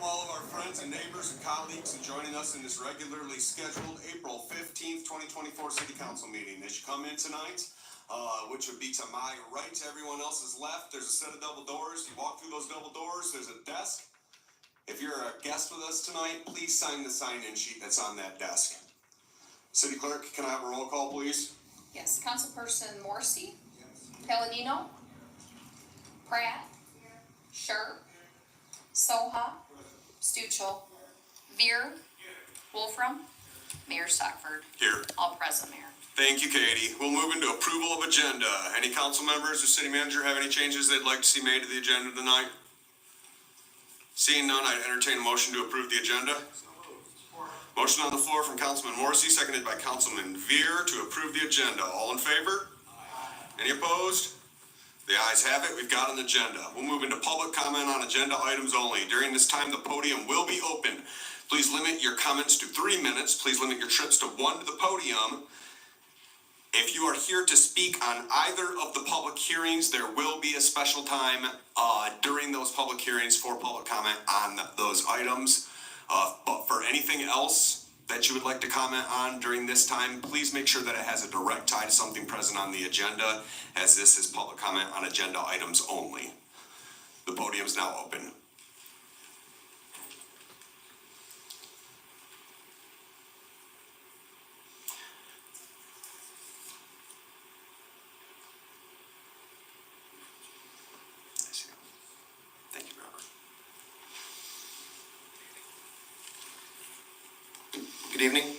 all of our friends and neighbors and colleagues and joining us in this regularly scheduled April 15th, 2024 City Council meeting. As you come in tonight, which would be to my right, to everyone else's left, there's a set of double doors. You walk through those double doors, there's a desk. If you're a guest with us tonight, please sign the sign-in sheet that's on that desk. City Clerk, can I have a roll call, please? Yes. Councilperson Morrissey? Yes. Palladino? Pratt? Here. Scherp? Soha? Stuchel? Veer? Wolfram? Mayor Stockford? Here. All present, Mayor. Thank you, Katie. We'll move into approval of agenda. Any council members or city manager have any changes they'd like to see made to the agenda tonight? Seeing none, I'd entertain a motion to approve the agenda. Motion on the floor from Councilman Morrissey, seconded by Councilman Veer to approve the agenda. All in favor? Any opposed? The ayes have it. We've got an agenda. We'll move into public comment on agenda items only. During this time, the podium will be open. Please limit your comments to 3 minutes. Please limit your trips to 1 to the podium. If you are here to speak on either of the public hearings, there will be a special time during those public hearings for public comment on those items. But for anything else that you would like to comment on during this time, please make sure that it has a direct tie to something present on the agenda, as this is public comment on agenda items only. The podium is now open. Thank you, Robert. Good evening,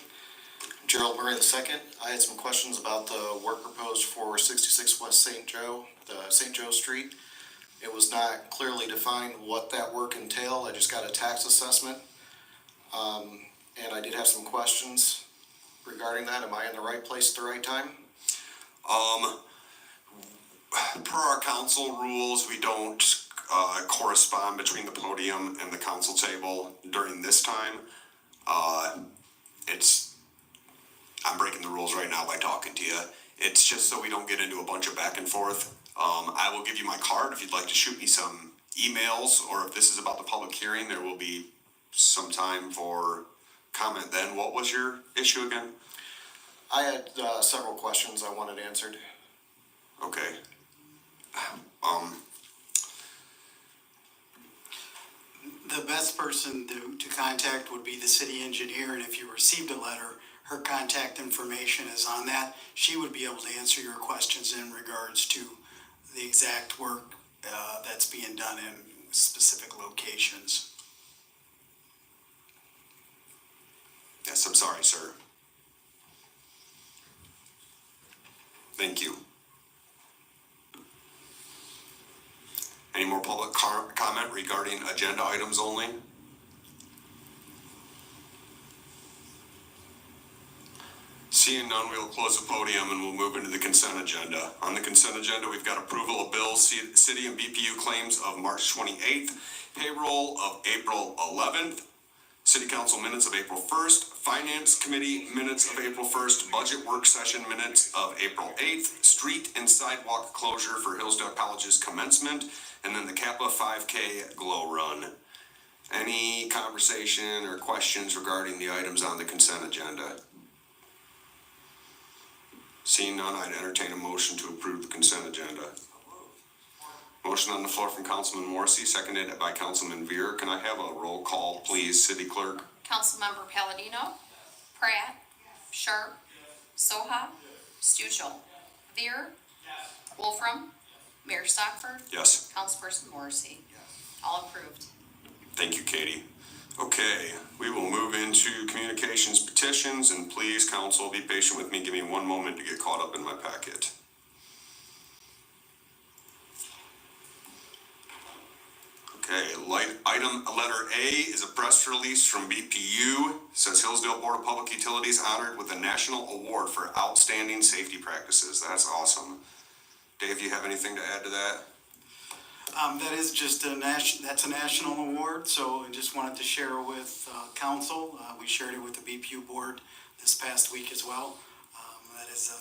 Gerald Murray II. I had some questions about the work proposed for 66 West St. Joe, the St. Joe Street. It was not clearly defined what that work entailed. I just got a tax assessment, and I did have some questions regarding that. Am I in the right place at the right time? Per our council rules, we don't correspond between the podium and the council table during this time. I'm breaking the rules right now by talking to you. It's just so we don't get into a bunch of back and forth. I will give you my card if you'd like to shoot me some emails, or if this is about the public hearing, there will be some time for comment then. What was your issue again? I had several questions I wanted answered. Okay. The best person to contact would be the city engineer, and if you received a letter, her contact information is on that. She would be able to answer your questions in regards to the exact work that's being done in specific locations. Yes, I'm sorry, sir. Thank you. Any more public comment regarding agenda items only? Seeing none, we will close the podium and we'll move into the consent agenda. On the consent agenda, we've got approval of bills, city and BPU claims of March 28th, payroll of April 11th, city council minutes of April 1st, finance committee minutes of April 1st, budget work session minutes of April 8th, street and sidewalk closure for Hillsdale College's commencement, and then the Kappa 5K glow run. Any conversation or questions regarding the items on the consent agenda? Seeing none, I'd entertain a motion to approve the consent agenda. Motion on the floor from Councilman Morrissey, seconded by Councilman Veer. Can I have a roll call, please, City Clerk? Councilmember Palladino? Pratt? Scherp? Soha? Stuchel? Veer? Wolfram? Mayor Stockford? Yes. Councilperson Morrissey? All approved. Thank you, Katie. Okay, we will move into communications petitions, and please, council, be patient with me. Give me 1 moment to get caught up in my packet. Okay, item letter A is a press release from BPU. It says Hillsdale Board of Public Utilities honored with a national award for outstanding safety practices. That's awesome. Dave, you have anything to add to that? That is just that's a national award, so I just wanted to share with council. We shared it with the BPU board this past week as well. That is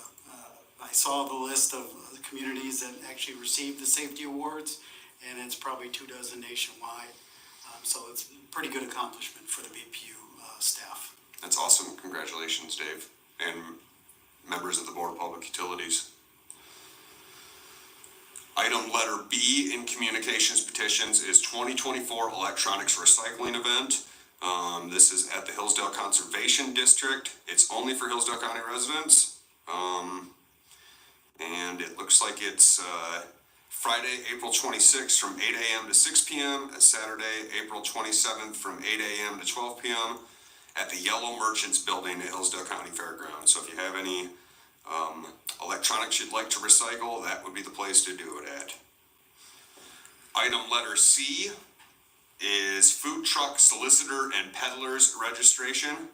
I saw the list of the communities that actually received the safety awards, and it's probably 24 nationwide. So it's a pretty good accomplishment for the BPU staff. That's awesome. Congratulations, Dave, and members of the Board of Public Utilities. Item letter B in communications petitions is 2024 electronics recycling event. This is at the Hillsdale Conservation District. It's only for Hillsdale County residents. And it looks like it's Friday, April 26th from 8 a.m. to 6 p.m. and Saturday, April 27th from 8 a.m. to 12 p.m. at the Yellow Merchants Building at Hillsdale County Fairgrounds. So if you have any electronics you'd like to recycle, that would be the place to do it at. Item letter C is food truck solicitor and peddlers registration.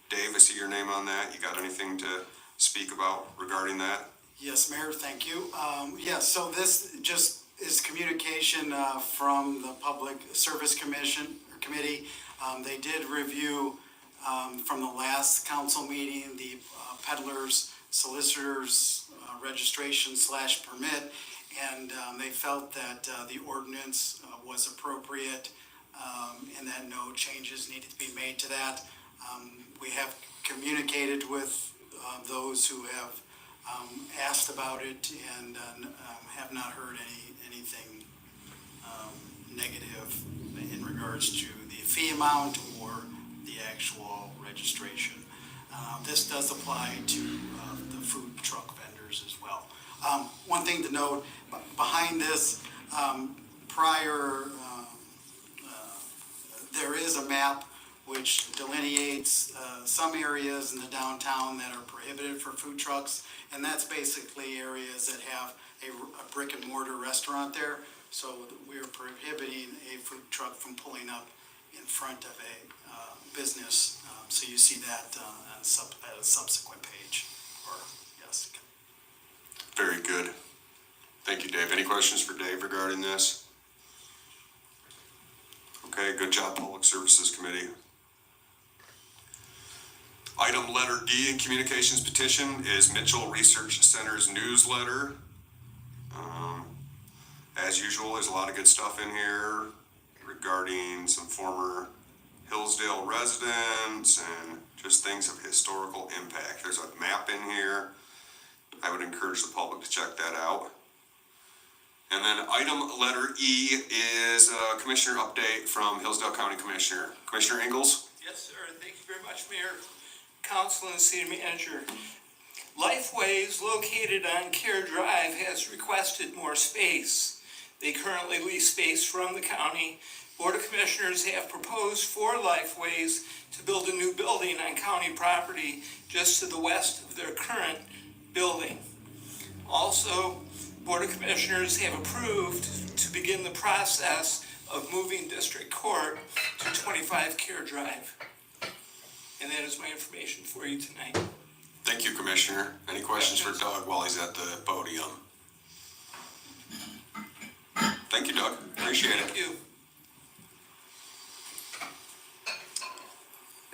Dave, I see your name on that. You got anything to speak about regarding that? Yes, Mayor, thank you. Yes, so this just is communication from the Public Service Committee. They did review from the last council meeting the peddlers solicitors registration / permit, and they felt that the ordinance was appropriate and that no changes needed to be made to that. We have communicated with those who have asked about it and have not heard anything negative in regards to the fee amount or the actual registration. This does apply to the food truck vendors as well. One thing to note, behind this there is a map which delineates some areas in the downtown that are prohibited for food trucks, and that's basically areas that have a brick and mortar restaurant there. So we're prohibiting a food truck from pulling up in front of a business. So you see that at a subsequent page. Yes. Very good. Thank you, Dave. Any questions for Dave regarding this? Okay, good job, Public Services Committee. Item letter D in communications petition is Mitchell Research Center's newsletter. As usual, there's a lot of good stuff in here regarding some former Hillsdale residents and just things of historical impact. There's a map in here. I would encourage the public to check that out. And then item letter E is a commissioner update from Hillsdale County Commissioner. Commissioner Ingalls? Yes, sir. Thank you very much, Mayor, Council, and City Manager. Lifeways, located on Care Drive, has requested more space. They currently lease space from the county. Board of Commissioners have proposed for Lifeways to build a new building on county property just to the west of their current building. Also, Board of Commissioners have approved to begin the process of moving District Court to 25 Care Drive. And that is my information for you tonight. Thank you, Commissioner. Any questions for Doug while he's at the podium? Thank you, Doug. Appreciate it. Thank you.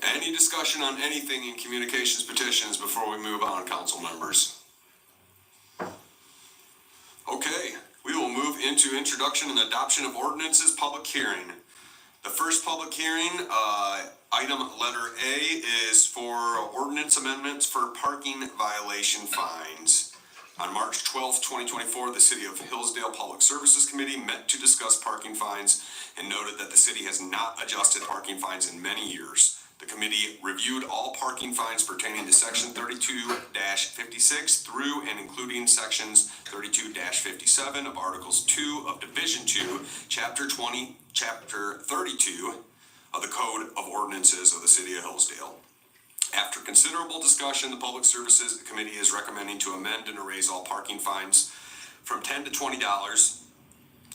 Any discussion on anything in communications petitions before we move on, council members? Okay, we will move into introduction and adoption of ordinances, public hearing. The first public hearing, item letter A, is for ordinance amendments for parking violation fines. On March 12th, 2024, the City of Hillsdale Public Services Committee met to discuss parking fines and noted that the city has not adjusted parking fines in many years. The committee reviewed all parking fines pertaining to section 32-56 through and including sections 32-57 of Articles 2 of Division 2, Chapter 32 of the Code of Ordinances of the City of Hillsdale. After considerable discussion, the Public Services Committee is recommending to amend and erase all parking fines from $10 to $20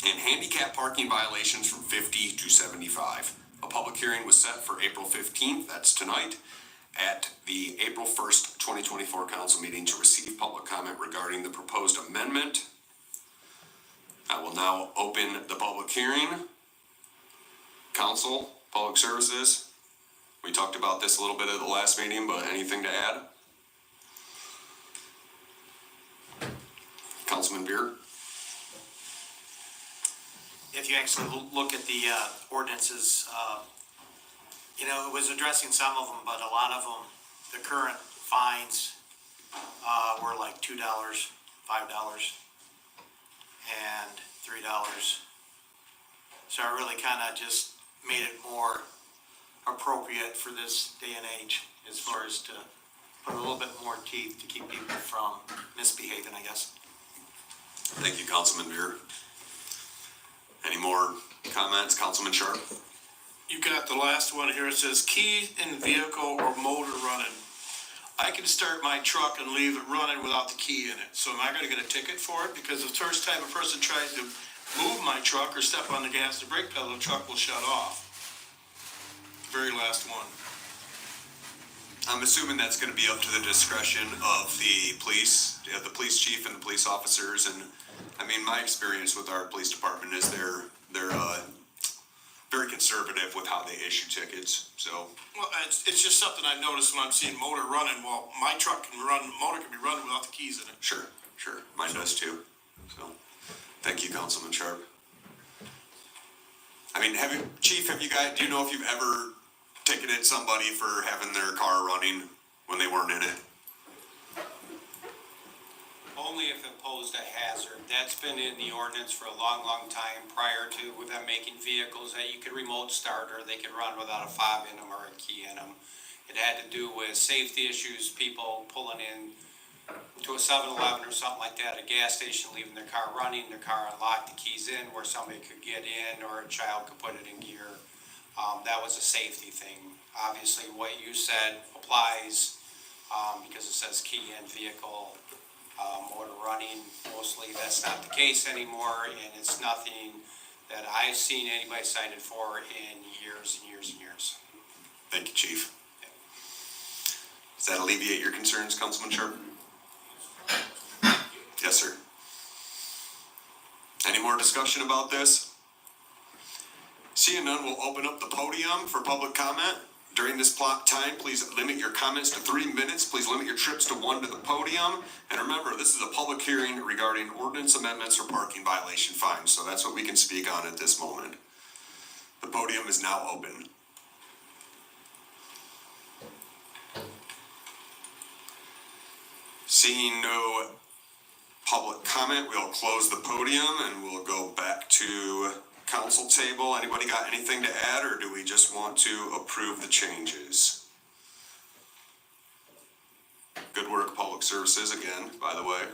and handicap parking violations from $50 to $75. A public hearing was set for April 15th, that's tonight, at the April 1st, 2024 council meeting to receive public comment regarding the proposed amendment. I will now open the public hearing. Council, Public Services, we talked about this a little bit at the last meeting, but anything to add? Councilman Beer? if you actually look at the ordinances, it was addressing some of them, but a lot of them, the current fines were like $2, $5, and $3. So I really kind of just made it more appropriate for this day and age, as far as to put a little bit more teeth to keep people from misbehaving, I guess. Thank you, Councilman Muir. Any more comments, Councilman Sharp? You got the last one here. It says key in vehicle or motor running. I can start my truck and leave it running without the key in it. So am I gonna get a ticket for it? Because the first time a person tries to move my truck or step on the gas or brake pedal, the truck will shut off. Very last one. I'm assuming that's gonna be up to the discretion of the police chief and the police officers, and, I mean, my experience with our police department is they're very conservative with how they issue tickets, so. Well, it's just something I noticed when I'm seeing motor running. Well, my truck can run, motor can be running without the keys in it. Sure, mine does too, so, thank you, Councilman Sharp. I mean, Chief, do you know if you've ever ticketed somebody for having their car running when they weren't in it? Only if it posed a hazard. That's been in the ordinance for a long, long time prior to them making vehicles that you could remote start or they could run without a fob in them or a key in them. It had to do with safety issues, people pulling in to a 7-Eleven or something like that, a gas station, leaving their car running, their car unlocked, the keys in where somebody could get in or a child could put it in gear. That was a safety thing. Obviously, what you said applies because it says key in vehicle. Motor running, mostly that's not the case anymore, and it's nothing that I've seen anybody cited for in years and years and years. Thank you, Chief. Does that alleviate your concerns, Councilman Sharp? Yes, sir. Any more discussion about this? Seeing none, we'll open up the podium for public comment. During this time, please limit your comments to 3 minutes. Please limit your trips to 1 to the podium. And remember, this is a public hearing regarding ordinance amendments for parking violation fines. So that's what we can speak on at this moment. The podium is now open. Seeing no public comment, we'll close the podium and we'll go back to council table. Anybody got anything to add, or do we just want to approve the changes? Good work, Public Services, again, by the way.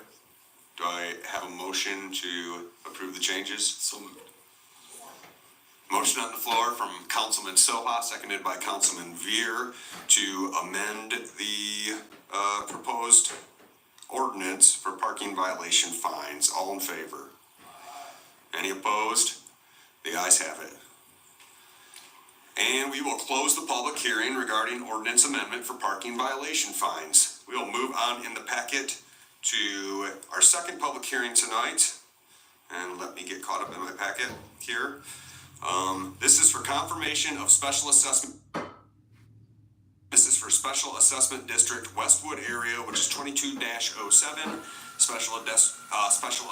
Do I have a motion to approve the changes? So moved. Motion on the floor from Councilman Soha, seconded by Councilman Veer, to amend the proposed ordinance for parking violation fines. All in favor? Any opposed? The ayes have it. And we will close the public hearing regarding ordinance amendment for parking violation fines. We will move on in the packet to our second public hearing tonight. And let me get caught up in my packet here. This is for confirmation of special assessment. This is for Special Assessment District Westwood area, which is 22-07. Special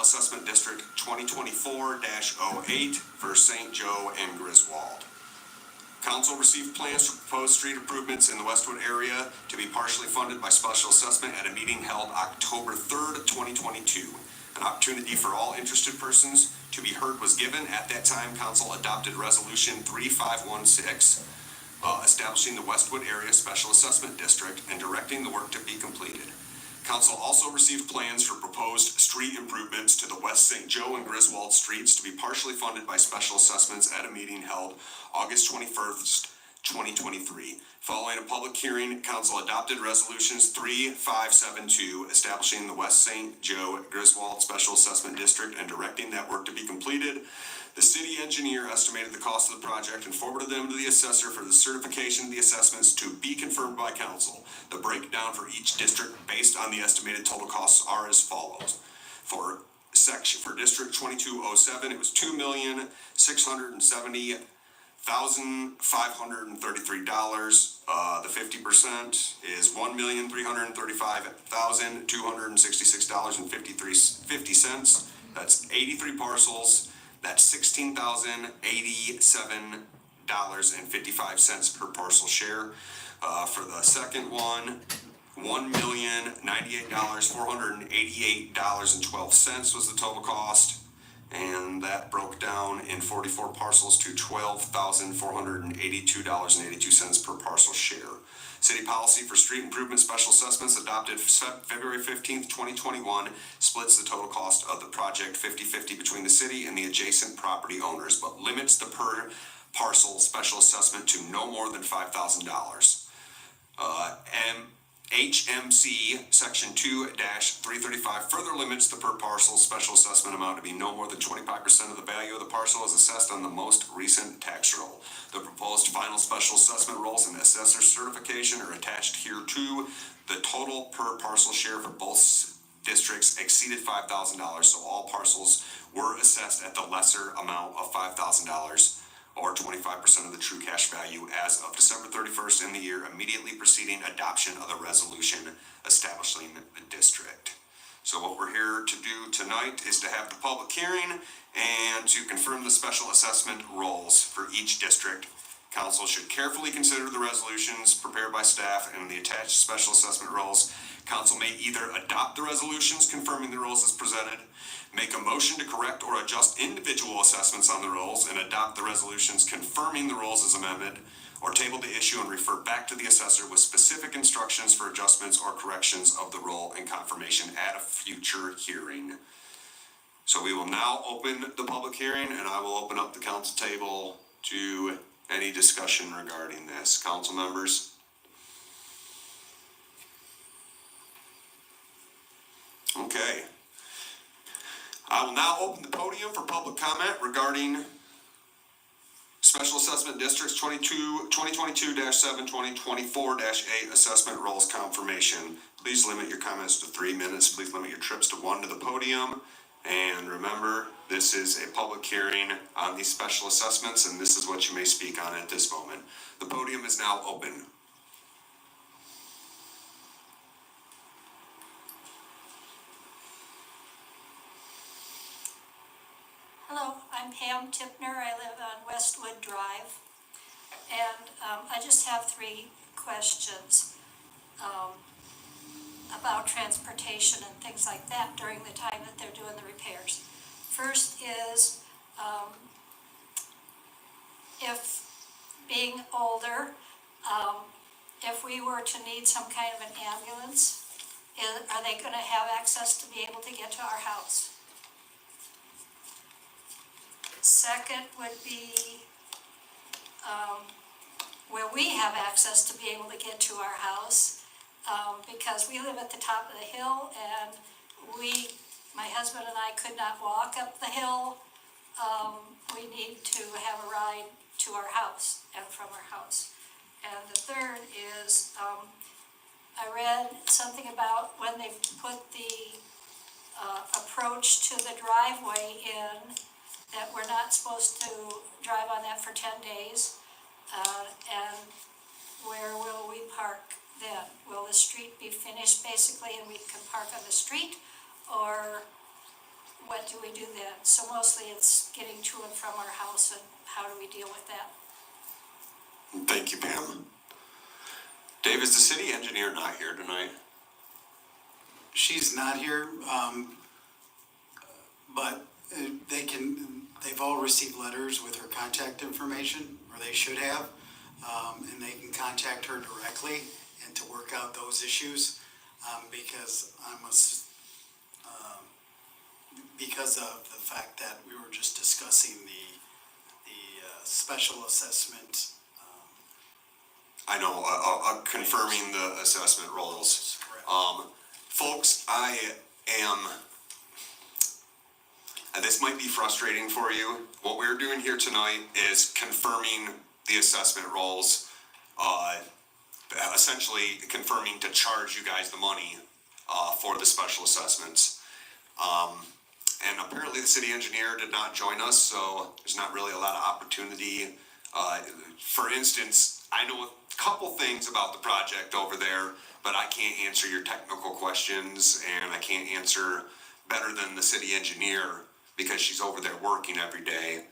Assessment District 2024-08 for St. Joe and Griswold. Council received plans for proposed street improvements in the Westwood area to be partially funded by special assessment at a meeting held October 3rd, 2022. An opportunity for all interested persons to be heard was given. At that time, Council adopted Resolution 3516, establishing the Westwood Area Special Assessment District and directing the work to be completed. Council also received plans for proposed street improvements to the West St. Joe and Griswold streets to be partially funded by special assessments at a meeting held August 21st, 2023. Following a public hearing, Council adopted Resolutions 3572, establishing the West St. Joe Griswold Special Assessment District and directing that work to be completed. The city engineer estimated the cost of the project and forwarded them to the assessor for the certification of the assessments to be confirmed by council. The breakdown for each district based on the estimated total costs are as follows. For District 2207, it was $2,670,533. The 50% is $1,335,266.50. That's 83 parcels. That's $16,087.55 per parcel share. For the second one, $1,098,488.12 was the total cost. And that broke down in 44 parcels to $12,482.82 per parcel share. City policy for street improvement special assessments adopted February 15th, 2021 splits the total cost of the project 50-50 between the city and the adjacent property owners, but limits the per parcel special assessment to no more than $5,000. HMC Section 2-335 further limits the per parcel special assessment amount to be no more than 25% of the value of the parcel as assessed on the most recent tax roll. The proposed final special assessment rolls and assessor certification are attached here too. The total per parcel share for both districts exceeded $5,000, so all parcels were assessed at the lesser amount of $5,000. Or 25% of the true cash value as of December 31st in the year immediately preceding adoption of the resolution establishing the district. So what we're here to do tonight is to have the public hearing and to confirm the special assessment rolls for each district. Council should carefully consider the resolutions prepared by staff and the attached special assessment rolls. Council may either adopt the resolutions confirming the rolls as presented, make a motion to correct or adjust individual assessments on the rolls, and adopt the resolutions confirming the rolls as amended, or table the issue and refer back to the assessor with specific instructions for adjustments or corrections of the roll and confirmation at a future hearing. So we will now open the public hearing, and I will open up the council table to any discussion regarding this. Council members? Okay. I will now open the podium for public comment regarding Special Assessment Districts 2022-7, 2024-8 assessment rolls confirmation. Please limit your comments to 3 minutes. Please limit your trips to 1 to the podium. And remember, this is a public hearing on these special assessments, and this is what you may speak on at this moment. The podium is now open. Hello, I'm Pam Tipner. I live on Westwood Drive. And I just have 3 questions about transportation and things like that during the time that they're doing the repairs. First is, if being older, if we were to need some kind of an ambulance, are they going to have access to be able to get to our house? Second would be where we have access to be able to get to our house, because we live at the top of the hill, and my husband and I could not walk up the hill. We need to have a ride to our house and from our house. And the third is, I read something about when they put the approach to the driveway in, that we're not supposed to drive on that for 10 days. And where will we park then? Will the street be finished basically and we can park on the street? Or what do we do then? So mostly it's getting to and from our house, and how do we deal with that? Thank you, Pam. Dave, is the city engineer not here tonight? She's not here, but they've all received letters with her contact information, or they should have, and they can contact her directly and to work out those issues, because of the fact that we were just discussing the special assessment. I know, confirming the assessment rolls. Correct. Folks, I am, and this might be frustrating for you. What we're doing here tonight is confirming the assessment rolls, essentially confirming to charge you guys the money for the special assessments. And apparently the city engineer did not join us, so there's not really a lot of opportunity. For instance, I know a couple things about the project over there, but I can't answer your technical questions, and I can't answer better than the city engineer because she's over there working every day,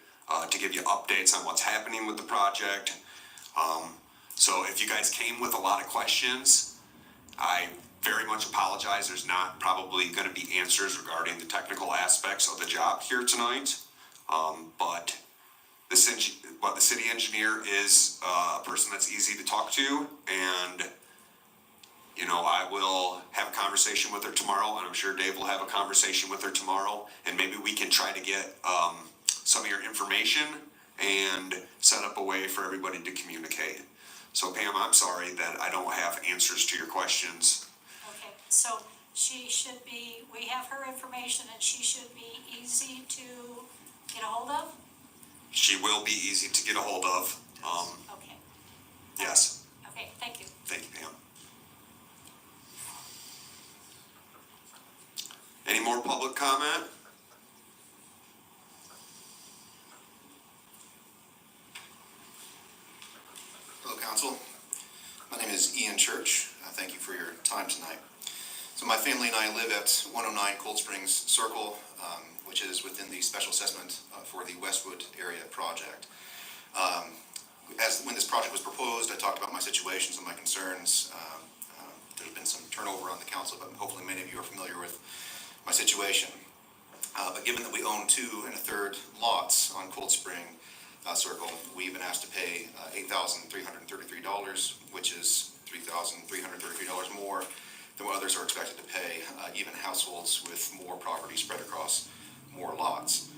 to give you updates on what's happening with the project. So if you guys came with a lot of questions, I very much apologize. There's not probably going to be answers regarding the technical aspects of the job here tonight. But the city engineer is a person that's easy to talk to, and you know, I will have a conversation with her tomorrow, and I'm sure Dave will have a conversation with her tomorrow, and maybe we can try to get some of your information and set up a way for everybody to communicate. So Pam, I'm sorry that I don't have answers to your questions. Okay, so she should be, we have her information and she should be easy to get a hold of? She will be easy to get a hold of. Okay, Yes, okay, thank you. thank you, Pam. Any more public comment? Hello, Council. My name is Ian Church. Thank you for your time tonight. So my family and I live at 109 Cold Springs Circle, which is within the special assessment for the Westwood area project. When this project was proposed, I talked about my situations and my concerns. There's been some turnover on the council, but hopefully many of you are familiar with my situation. But given that we own 2 1/3 lots on Cold Spring Circle, we've been asked to pay $8,333, which is $3,333 more than what others are expected to pay, even households with more property spread across more lots.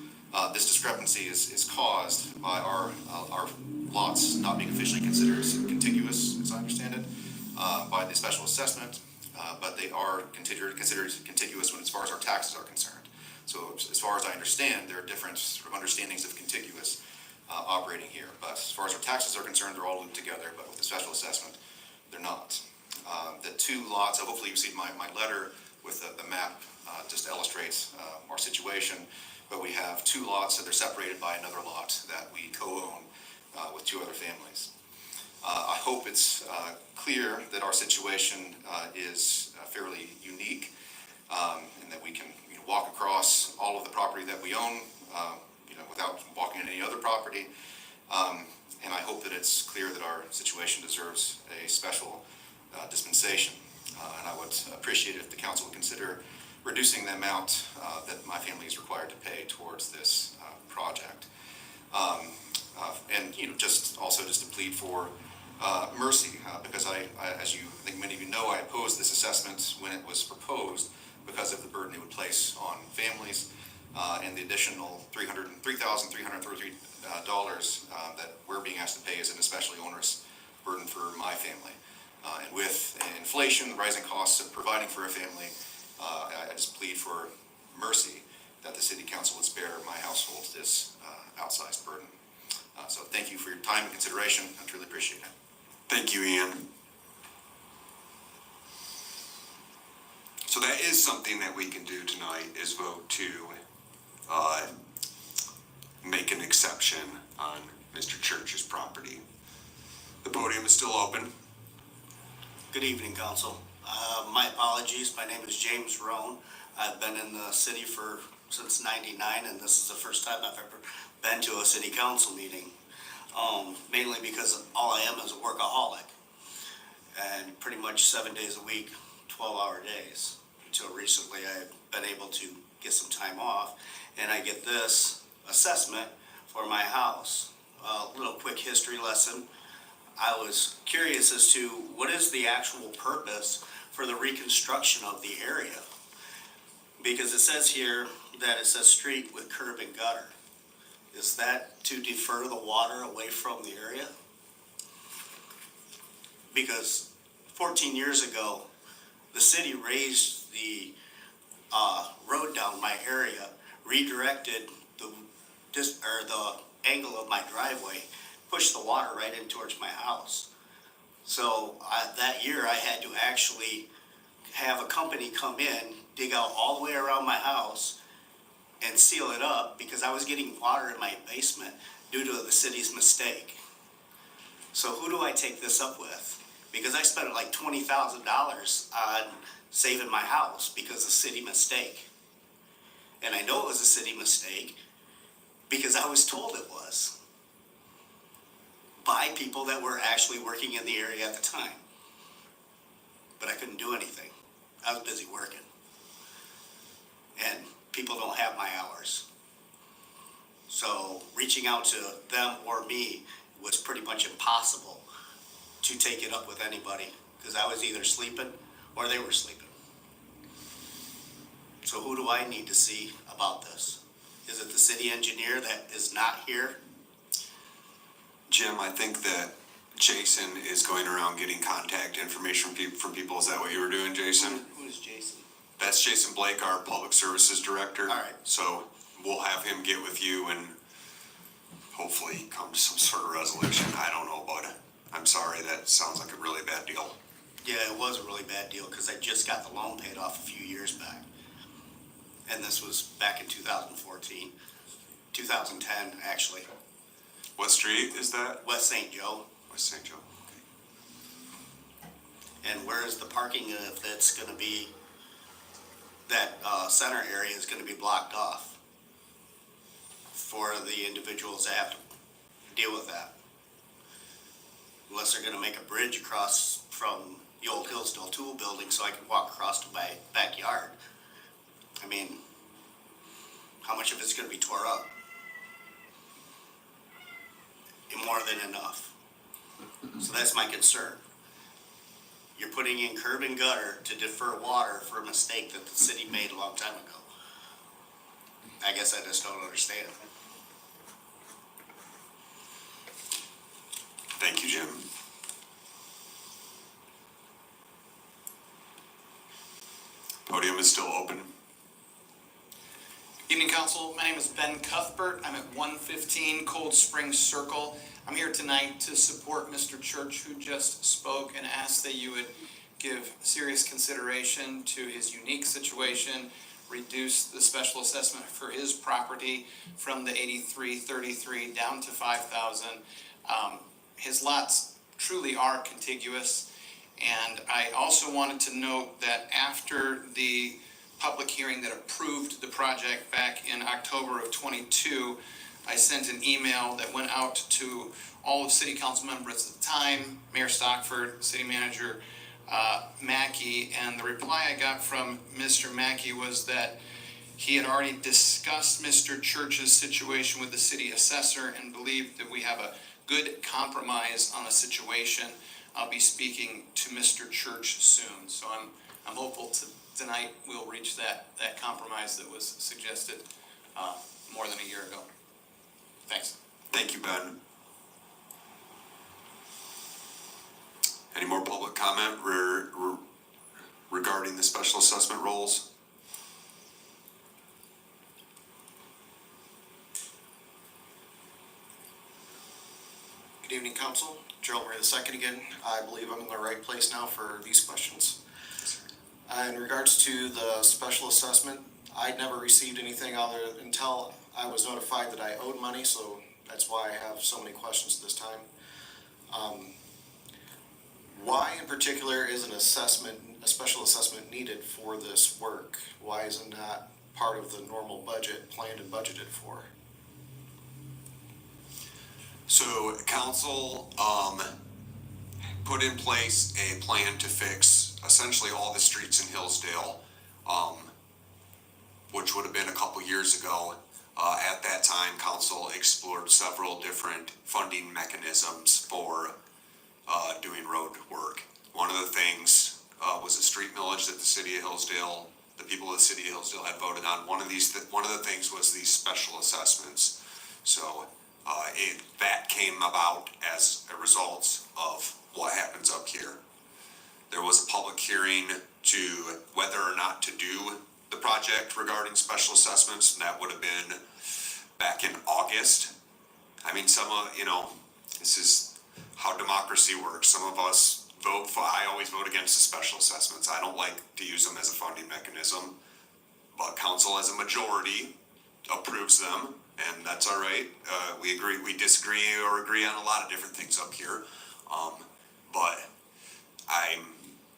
This discrepancy is caused by our lots not being officially considered as contiguous, as I understand it, by the special assessment, but they are considered contiguous as far as our taxes are concerned. So as far as I understand, there are different sort of understandings of contiguous operating here. But as far as our taxes are concerned, they're all looped together, but with the special assessment, they're not. The 2 lots, hopefully you received my letter with the map, just illustrates our situation. But we have 2 lots that are separated by another lot that we co-own with 2 other families. I hope it's clear that our situation is fairly unique, and that we can walk across all of the property that we own without walking on any other property. And I hope that it's clear that our situation deserves a special dispensation. And I would appreciate it if the council would consider reducing the amount that my family is required to pay towards this project. And just to plead for mercy, because I think many of you know, I opposed this assessment when it was proposed because of the burden it would place on families, and the additional $3,333 that we're being asked to pay is an especially onerous burden for my family. And with inflation, the rising costs of providing for a family, I just plead for mercy that the city council would spare my household this outsized burden. So thank you for your time and consideration. I truly appreciate it. Thank you, Ian. So that is something that we can do tonight, is vote to make an exception on Mr. Church's property. The podium is still open. Good evening, Council. My apologies. My name is James Roan. I've been in the city since '99, and this is the first time I've ever been to a city council meeting. Mainly because all I am is a workaholic, and pretty much 7 days a week, 12-hour days. Until recently, I've been able to get some time off, and I get this assessment for my house. A little quick history lesson. I was curious as to what is the actual purpose for the reconstruction of the area? Because it says here that it says street with curb and gutter. Is that to defer the water away from the area? Because 14 years ago, the city raised the road down my area, redirected the angle of my driveway, pushed the water right in towards my house. So that year I had to actually have a company come in, dig out all the way around my house and seal it up because I was getting water in my basement due to the city's mistake. So who do I take this up with? Because I spent like $20,000 on saving my house because of city mistake. And I know it was a city mistake because I was told it was by people that were actually working in the area at the time. But I couldn't do anything. I was busy working. And people don't have my hours. So reaching out to them or me was pretty much impossible to take it up with anybody because I was either sleeping or they were sleeping. So who do I need to see about this? Is it the city engineer that is not here? Jim, I think that Jason is going around getting contact information from people. Is that what you were doing, Jason? Who's Jason? That's Jason Blake, our Public Services Director. All right. So we'll have him get with you and hopefully come to some sort of resolution. I don't know, but I'm sorry, that sounds like a really bad deal. Yeah, it was a really bad deal because I just got the loan paid off a few years back. And this was back in 2014, 2010, actually. What street is that? West St. Joe. West St. Joe. And where is the parking if that's gonna be, that center area is gonna be blocked off for the individuals that have to deal with that? Unless they're gonna make a bridge across from the old Hillsdale Tool Building so I can walk across to my backyard. I mean, how much of it's gonna be tore up? More than enough. So that's my concern. You're putting in curb and gutter to defer water for a mistake that the city made a long time ago. I guess I just don't understand. Thank you, Jim. Podium is still open. Evening, Council. My name is Ben Cuthbert. I'm at 115 Cold Spring Circle. I'm here tonight to support Mr. Church, who just spoke, and ask that you would give serious consideration to his unique situation, reduce the special assessment for his property from the 8333 down to 5,000. His lots truly are contiguous, and I also wanted to note that after the public hearing that approved the project back in October of 22, I sent an email that went out to all of city council members at the time, Mayor Stockford, city manager Mackey, and the reply I got from Mr. Mackey was that he had already discussed Mr. Church's situation with the city assessor and believed that we have a good compromise on the situation. I'll be speaking to Mr. Church soon, so I'm hopeful tonight we'll reach that compromise that was suggested more than a year ago. Thanks. Thank you, Ben. Any more public comment regarding the special assessment rolls? Good evening, Council. Gerald Murray II again. I believe I'm in the right place now for these questions. In regards to the special assessment, I'd never received anything until I was notified that I owed money, so that's why I have so many questions this time. Why in particular is a special assessment needed for this work? Why is it not part of the normal budget planned and budgeted for? So council put in place a plan to fix essentially all the streets in Hillsdale, which would have been a couple years ago. At that time, council explored several different funding mechanisms for doing road work. One of the things was a street millage that the city of Hillsdale, the people of the city of Hillsdale had voted on. One of the things was these special assessments. So that came about as a result of what happens up here. There was a public hearing to whether or not to do the project regarding special assessments, and that would have been back in August. I mean, this is how democracy works. Some of us I always vote against the special assessments. I don't like to use them as a funding mechanism, but council as a majority approves them, and that's all right. We disagree or agree on a lot of different things up here, but I'm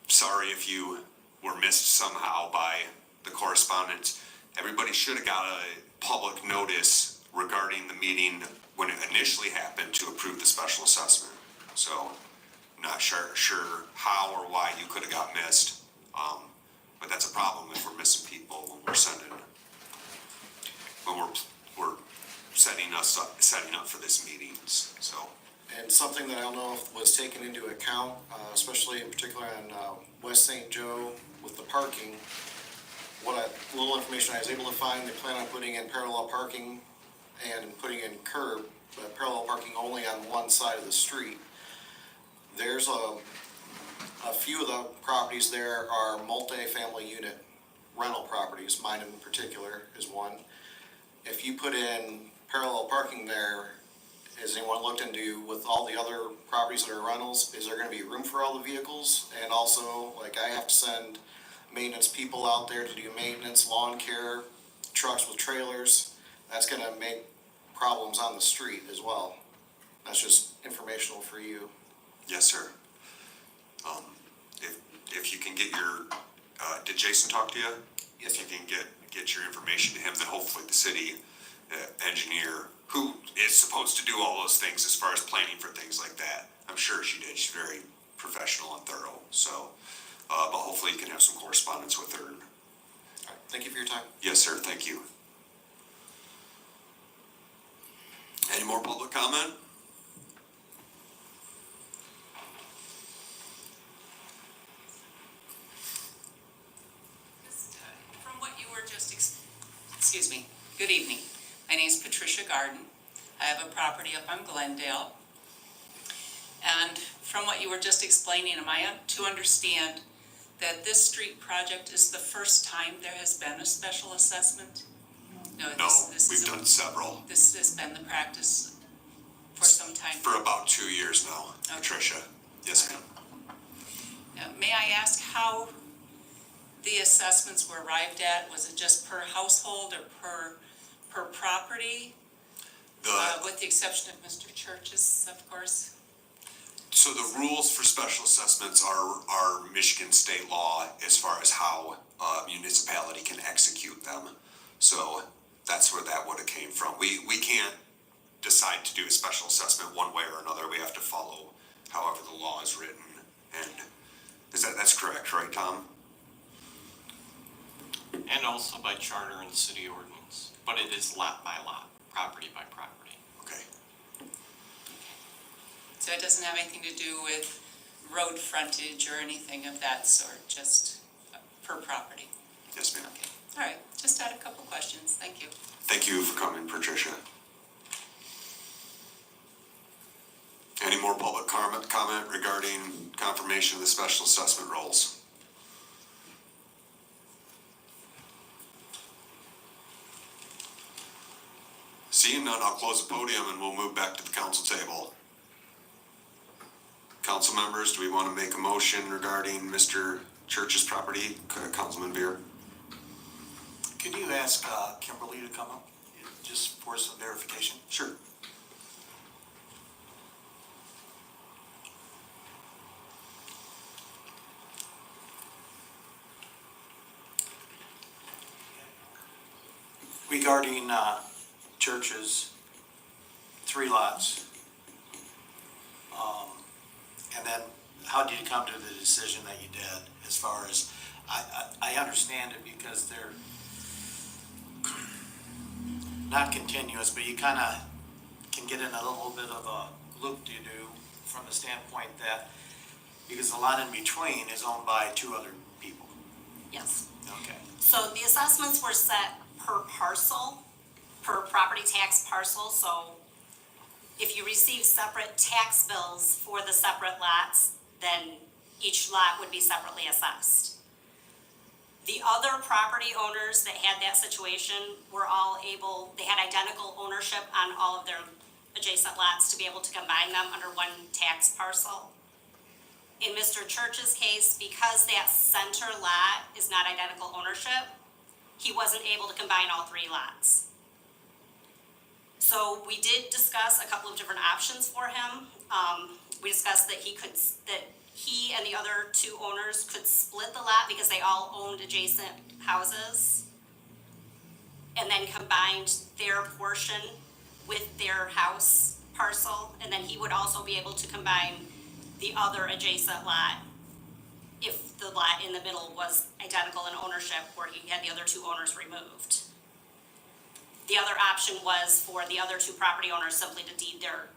sorry if you were missed somehow by the correspondence. everybody should have got a public notice regarding the meeting when it initially happened to approve the special assessment. So, not sure how or why you could have got missed. But that's a problem if we're missing people when we're setting up for this meetings, so. And something that I don't know if was taken into account, especially in particular on West St. Joe with the parking. Little information I was able to find, they plan on putting in parallel parking and putting in curb, but parallel parking only on one side of the street. There's a few of the properties there are multi-family unit rental properties, mine in particular is one. If you put in parallel parking there, has anyone looked into, with all the other properties that are rentals, is there gonna be room for all the vehicles? And also, like, I have to send maintenance people out there to do maintenance, lawn care, trucks with trailers. That's gonna make problems on the street as well. That's just informational for you. Yes, sir. If you can get your, did Jason talk to you? Yes. If you can get your information to him, then hopefully the city engineer, who is supposed to do all those things as far as planning for things like that, I'm sure she did, she's very professional and thorough, so, but hopefully you can have some correspondence with her. All right, thank you for your time. Yes, sir, thank you. Any more public comment? From what you were just, excuse me, good evening. My name is Patricia Garden. I have a property up on Glendale. And from what you were just explaining, am I to understand that this street project is the first time there has been a special assessment? No, No, this we've done several, This has been the practice for some time. for about 2 years now, Okay. Patricia. Yes, ma'am. Now, may I ask how the assessments were arrived at? Was it just per household or per property? With the exception of Mr. Church's, of course. So the rules for special assessments are Michigan state law as far as how a municipality can execute them. So that's where that would have came from. We can't decide to do a special assessment one way or another. We have to follow however the law is written. And that's correct, right, Tom? And also by charter and city ordinance, but it is lot by lot, property by property. Okay. So it doesn't have anything to do with road frontage or anything of that sort, just per property. Yes, ma'am. Okay, all right, just had a couple questions, thank you. Thank you for coming, Patricia. Any more public comment regarding confirmation of the special assessment rolls? Seeing none, I'll close the podium and we'll move back to the council table. Council members, do we want to make a motion regarding Mr. Church's property? Councilman Beer? Could you ask Kimberly to come up, just for some verification? Sure. Regarding Church's 3 lots, and then how did you come to the decision that you did? As far as, I understand it because they're not continuous, but you kind of can get in a little bit of a loop-de-doo from the standpoint that, because the lot in between is owned by 2 other people. Yes. Okay. So the assessments were set per parcel, per property tax parcel, so if you receive separate tax bills for the separate lots, then each lot would be separately assessed. The other property owners that had that situation were all able, they had identical ownership on all of their adjacent lots to be able to combine them under one tax parcel. In Mr. Church's case, because that center lot is not identical ownership, he wasn't able to combine all 3 lots. So we did discuss a couple of different options for him. We discussed that he and the other 2 owners could split the lot because they all owned adjacent houses. and then combined their portion with their house parcel, and then he would also be able to combine the other adjacent lot if the lot in the middle was identical in ownership, where he had the other two owners removed. The other option was for the other two property owners simply to deed their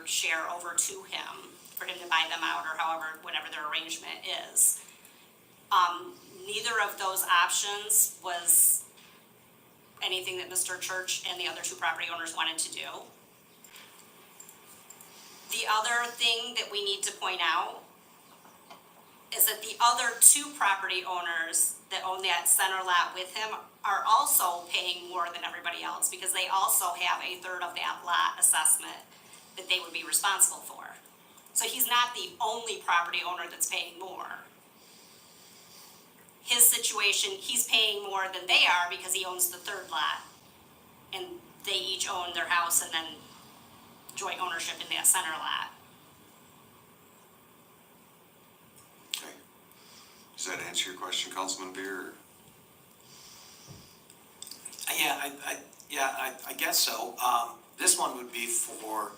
share over to him, for him to buy them out, or however, whatever their arrangement is. Neither of those options was anything that Mr. Church and the other two property owners wanted to do. The other thing that we need to point out is that the other two property owners that own that center lot with him are also paying more than everybody else, because they also have a third of that lot assessment that they would be responsible for. So he's not the only property owner that's paying more. His situation, he's paying more than they are because he owns the third lot, and they each own their house and then joint ownership in that center lot. Okay. Does that answer your question, Councilman Beer? I guess so. This one would be for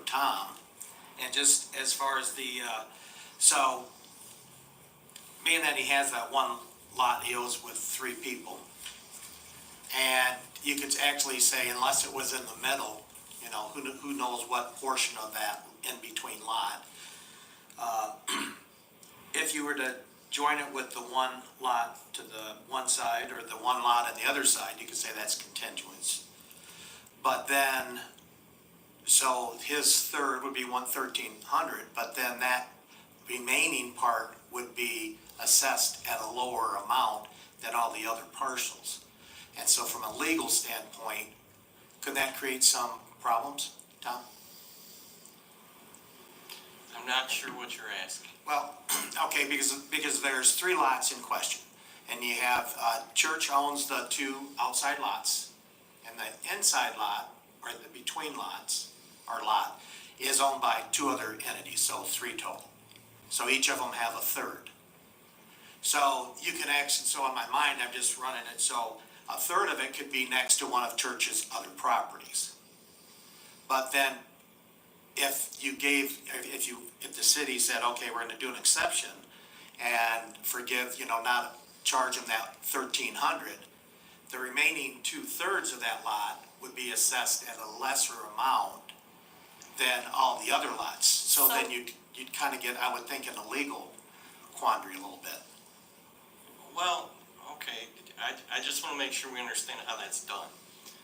Tom. And just as far as the, so being that he has that one lot he owns with three people, and you could actually say, unless it was in the middle, you know, who knows what portion of that in between lot. If you were to join it with the one lot to the one side, or the one lot on the other side, you could say that's contiguous. But then, so his third would be 1,300, but then that remaining part would be assessed at a lower amount than all the other parcels. And so from a legal standpoint, could that create some problems, Tom? I'm not sure what you're asking. Well, okay, because there's three lots in question, and you have, Church owns the two outside lots, and the inside lot, or the between lots, or lot, is owned by two other entities, so three total. So each of them have a third. So you can actually, so in my mind, I'm just running it, so a third of it could be next to one of Church's other properties. But then, if the city said, okay, we're gonna do an exception and forgive, not charge them that 1,300, the remaining 2/3 of that lot would be assessed at a lesser amount than all the other lots. So then you'd kind of get, I would think, in a legal quandary a little bit. Well, okay, I just want to make sure we understand how that's done.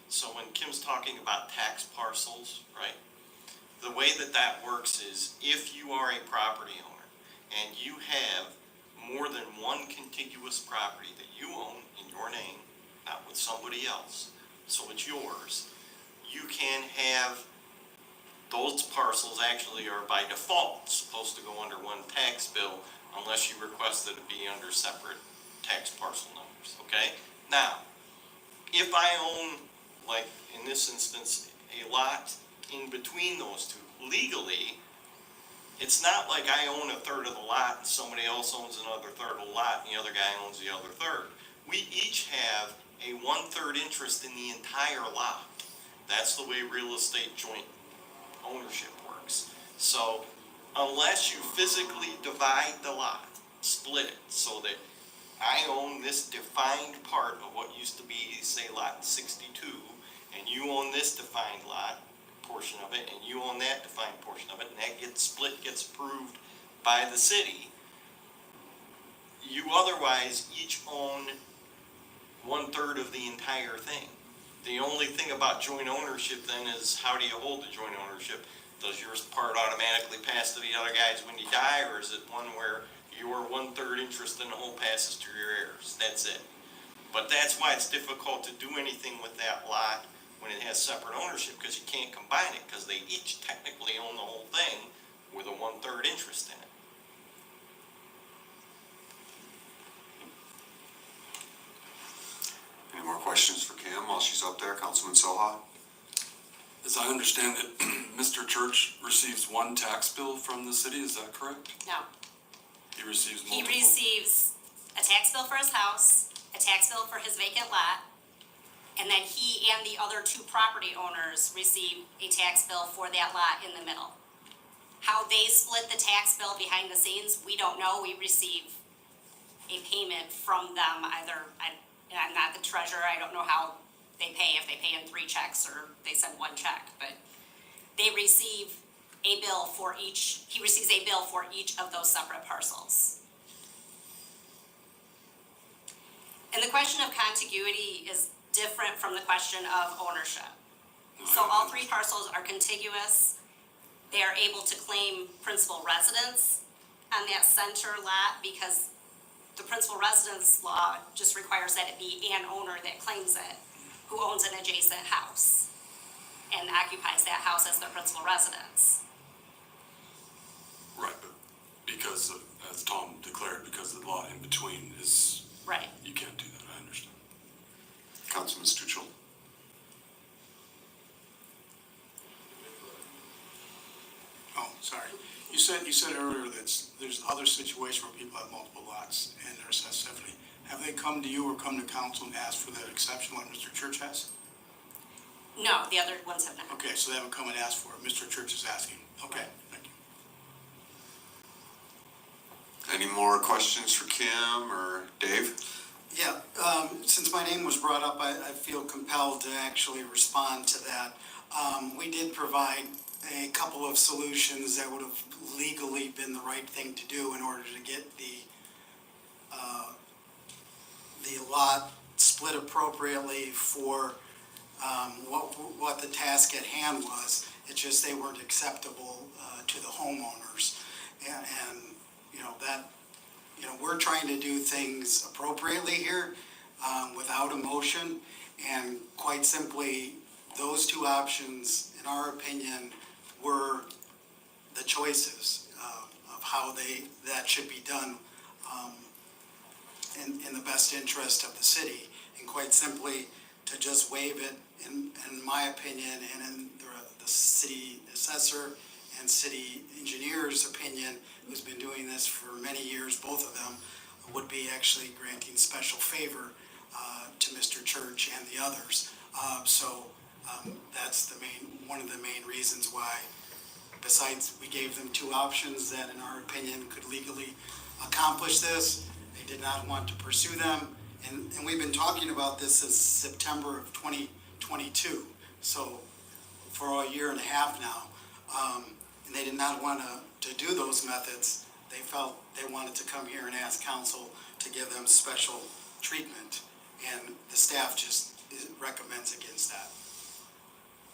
So when Kim's talking about tax parcels, right? The way that works is if you are a property owner and you have more than one contiguous property that you own in your name, not with somebody else, so it's yours, you can have those parcels actually are by default supposed to go under one tax bill unless you request that it be under separate tax parcel numbers, okay? Now, if I own, like in this instance, a lot in between those two, legally, it's not like I own a third of the lot and somebody else owns another third of the lot and the other guy owns the other third. We each have a 1/3 interest in the entire lot. That's the way real estate joint ownership works. So unless you physically divide the lot, split it so that I own this defined part of what used to be, say, lot 62, and you own this defined lot portion of it, and you own that defined portion of it, and that gets split, gets approved by the city. You otherwise each own 1/3 of the entire thing. The only thing about joint ownership then is how do you hold the joint ownership? Does yours part automatically pass to the other guys when you die, or is it one where your 1/3 interest in the whole passes to your heirs? That's it. But that's why it's difficult to do anything with that lot when it has separate ownership, because you can't combine it, because they each technically own the whole thing with a 1/3 interest in it. Any more questions for Kim while she's up there, Councilman Soha? As I understand it, Mr. Church receives one tax bill from the city, is that correct? No, He receives he multiple? receives a tax bill for his house, a tax bill for his vacant lot, and then he and the other two property owners receive a tax bill for that lot in the middle. How they split the tax bill behind the scenes, we don't know. We receive a payment from them, I'm not the treasurer, I don't know how they pay, if they pay in 3 checks or they send 1 check, but they receive a bill for each, he receives a bill for each of those separate parcels. And the question of contiguity is different from the question of ownership. So all 3 parcels are contiguous. They are able to claim principal residence on that center lot because the principal residence law just requires that it be an owner that claims it, who owns an adjacent house and occupies that house as their principal residence. Right, but because of, as Tom declared, because the lot in between is, Right. you can't do that, I understand. Councilman Stuchel. Oh, sorry. You said earlier that there's other situations where people have multiple lots and there's accessibility. Have they come to you or come to council and asked for that exception like Mr. Church has? No, the other ones have not. Okay, so they haven't come and asked for it. Mr. Church is asking. Okay, thank you. Any more questions for Kim or Dave? Yeah, since my name was brought up, I feel compelled to actually respond to that. We did provide a couple of solutions that would have legally been the right thing to do in order to get the lot split appropriately for what the task at hand was. It's just they weren't acceptable to the homeowners. And you know, that, you know, we're trying to do things appropriately here without emotion. And quite simply, those 2 options, in our opinion, were the choices of how that should be done in the best interest of the city. And quite simply, to just waive it, in my opinion, and in the city assessor and city engineer's opinion, who's been doing this for many years, both of them, would be actually granting special favor to Mr. Church and the others. That's one of the main reasons why, besides we gave them 2 options that in our opinion could legally accomplish this, they did not want to pursue them. And we've been talking about this since September of 2022, so for a year and a half now. And they did not want to do those methods. They felt they wanted to come here and ask council to give them special treatment. And the staff just recommends against that.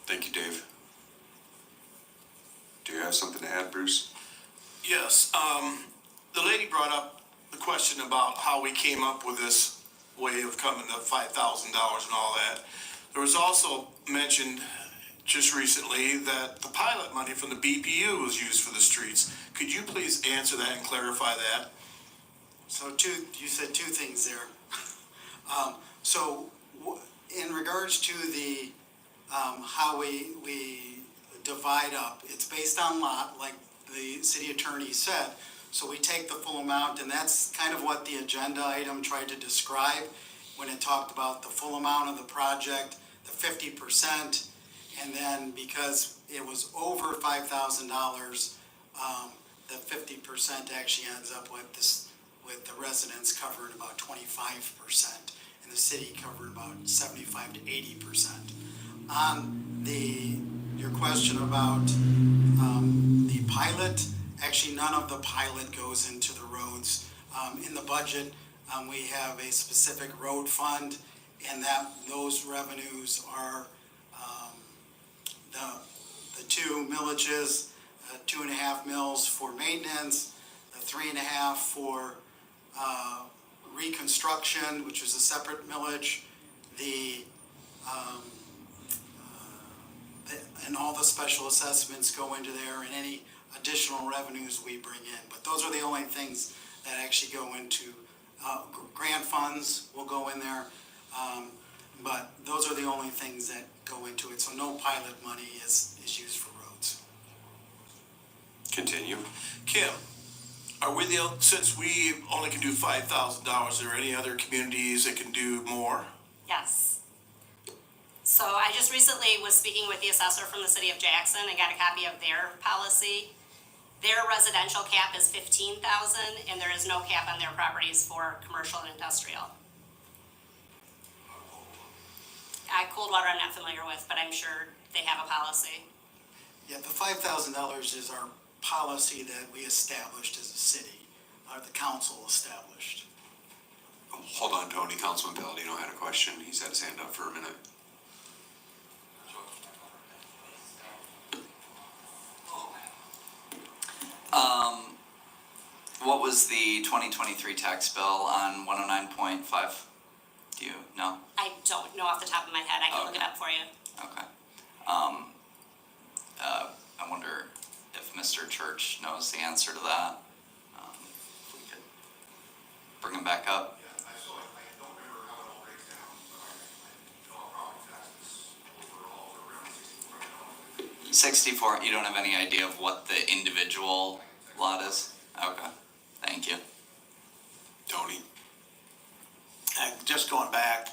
Thank you, Dave. Do you have something to add, Bruce? Yes, the lady brought up the question about how we came up with this way of coming to $5,000 and all that. There was also mentioned just recently that the pilot money from the BPU was used for the streets. Could you please answer that and clarify that? So you said 2 things there. In regards to the how we divide up, it's based on lot, like the city attorney said. So we take the full amount, and that's kind of what the agenda item tried to describe when it talked about the full amount of the project, the 50%, and then because it was over $5,000, the 50% actually ends up with the residents covering about 25%, and the city covering about 75 to 80%. On your question about the pilot, actually none of the pilot goes into the roads. In the budget, we have a specific road fund, and those revenues are the 2 millages, 2.5 mills for maintenance, the 3.5 for reconstruction, which is a separate millage, and all the special assessments go into there, and any additional revenues we bring in. But those are the only things that actually go into, grant funds will go in there, but those are the only things that go into it. So no pilot money is used for roads. Continue. Kim, Are we since we only can do $5,000, are there any other communities that can do more? Yes. So I just recently was speaking with the assessor from the city of Jackson and got a copy of their policy. Their residential cap is 15,000, and there is no cap on their properties for commercial and industrial. Coldwater I'm not familiar with, but I'm sure they have a policy. Yeah, the $5,000 is our policy that we established as a city, or the council established. Hold on, Tony. Councilman Palladino had a question. He's had his hand up for a minute. What was the 2023 tax bill on 109.5? Do you know? I don't know off the top of my head. I can look it up for you. Okay. I wonder if Mr. Church knows the answer to that. If we could bring him back up. Yeah, I don't remember how it all breaks down, but I know property taxes overall are around $64. 64, you don't have any idea of what the individual lot is? Okay, thank you. Tony? Just going back,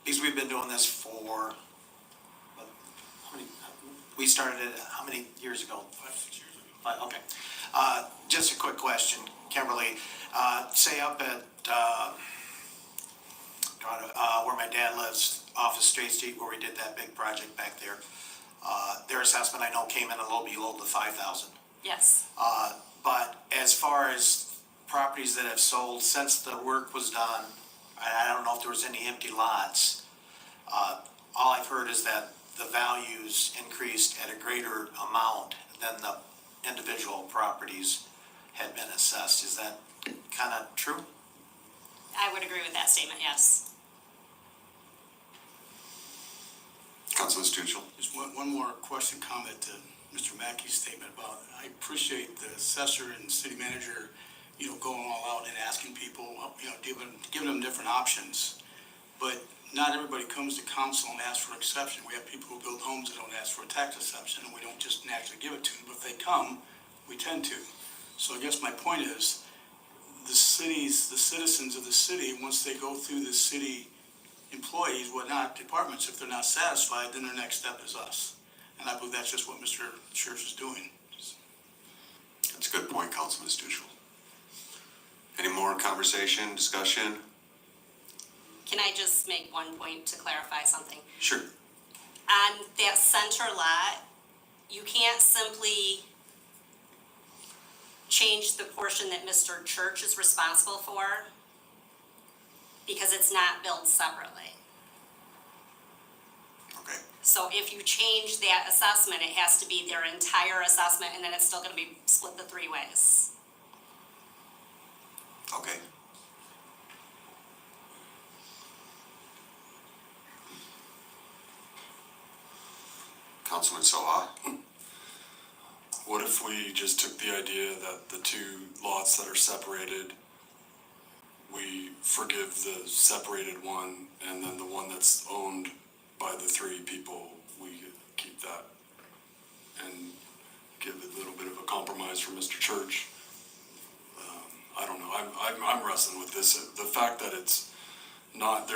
because we've been doing this for, we started it how many years ago? 5-6 years ago. Okay. Just a quick question, Kimberly. Say up at, where my dad lives, off of Straight Street, where we did that big project back there, their assessment I know came in a little below the 5,000. Yes. But as far as properties that have sold since the work was done, I don't know if there was any empty lots. All I've heard is that the values increased at a greater amount than the individual properties had been assessed. Is that kind of true? I would agree with that statement, yes. Councilman Stuchel? Just one more question, comment to Mr. Mackey's statement about, I appreciate the assessor and city manager, going all out and asking people, giving them different options. But not everybody comes to council and asks for an exception. We have people who build homes that don't ask for a tax exception, and we don't just naturally give it to them. But if they come, we tend to. So I guess my point is, the citizens of the city, once they go through the city employees, whatnot, departments, if they're not satisfied, then their next step is us. And I believe that's just what Mr. Church is doing. That's a good point, Councilman Stuchel. Any more conversation, discussion? Can I just make one point to clarify something? Sure. On that center lot, you can't simply change the portion that Mr. Church is responsible for because it's not billed separately. Okay. So if you change that assessment, it has to be their entire assessment, and then it's still gonna be split the 3 ways. Okay. Councilman Soha? What if we just took the idea that the two lots that are separated, we forgive the separated one, and then the one that's owned by the 3 people, we keep that and give a little bit of a compromise for Mr. Church? I don't know. I'm wrestling with this. The fact that it's not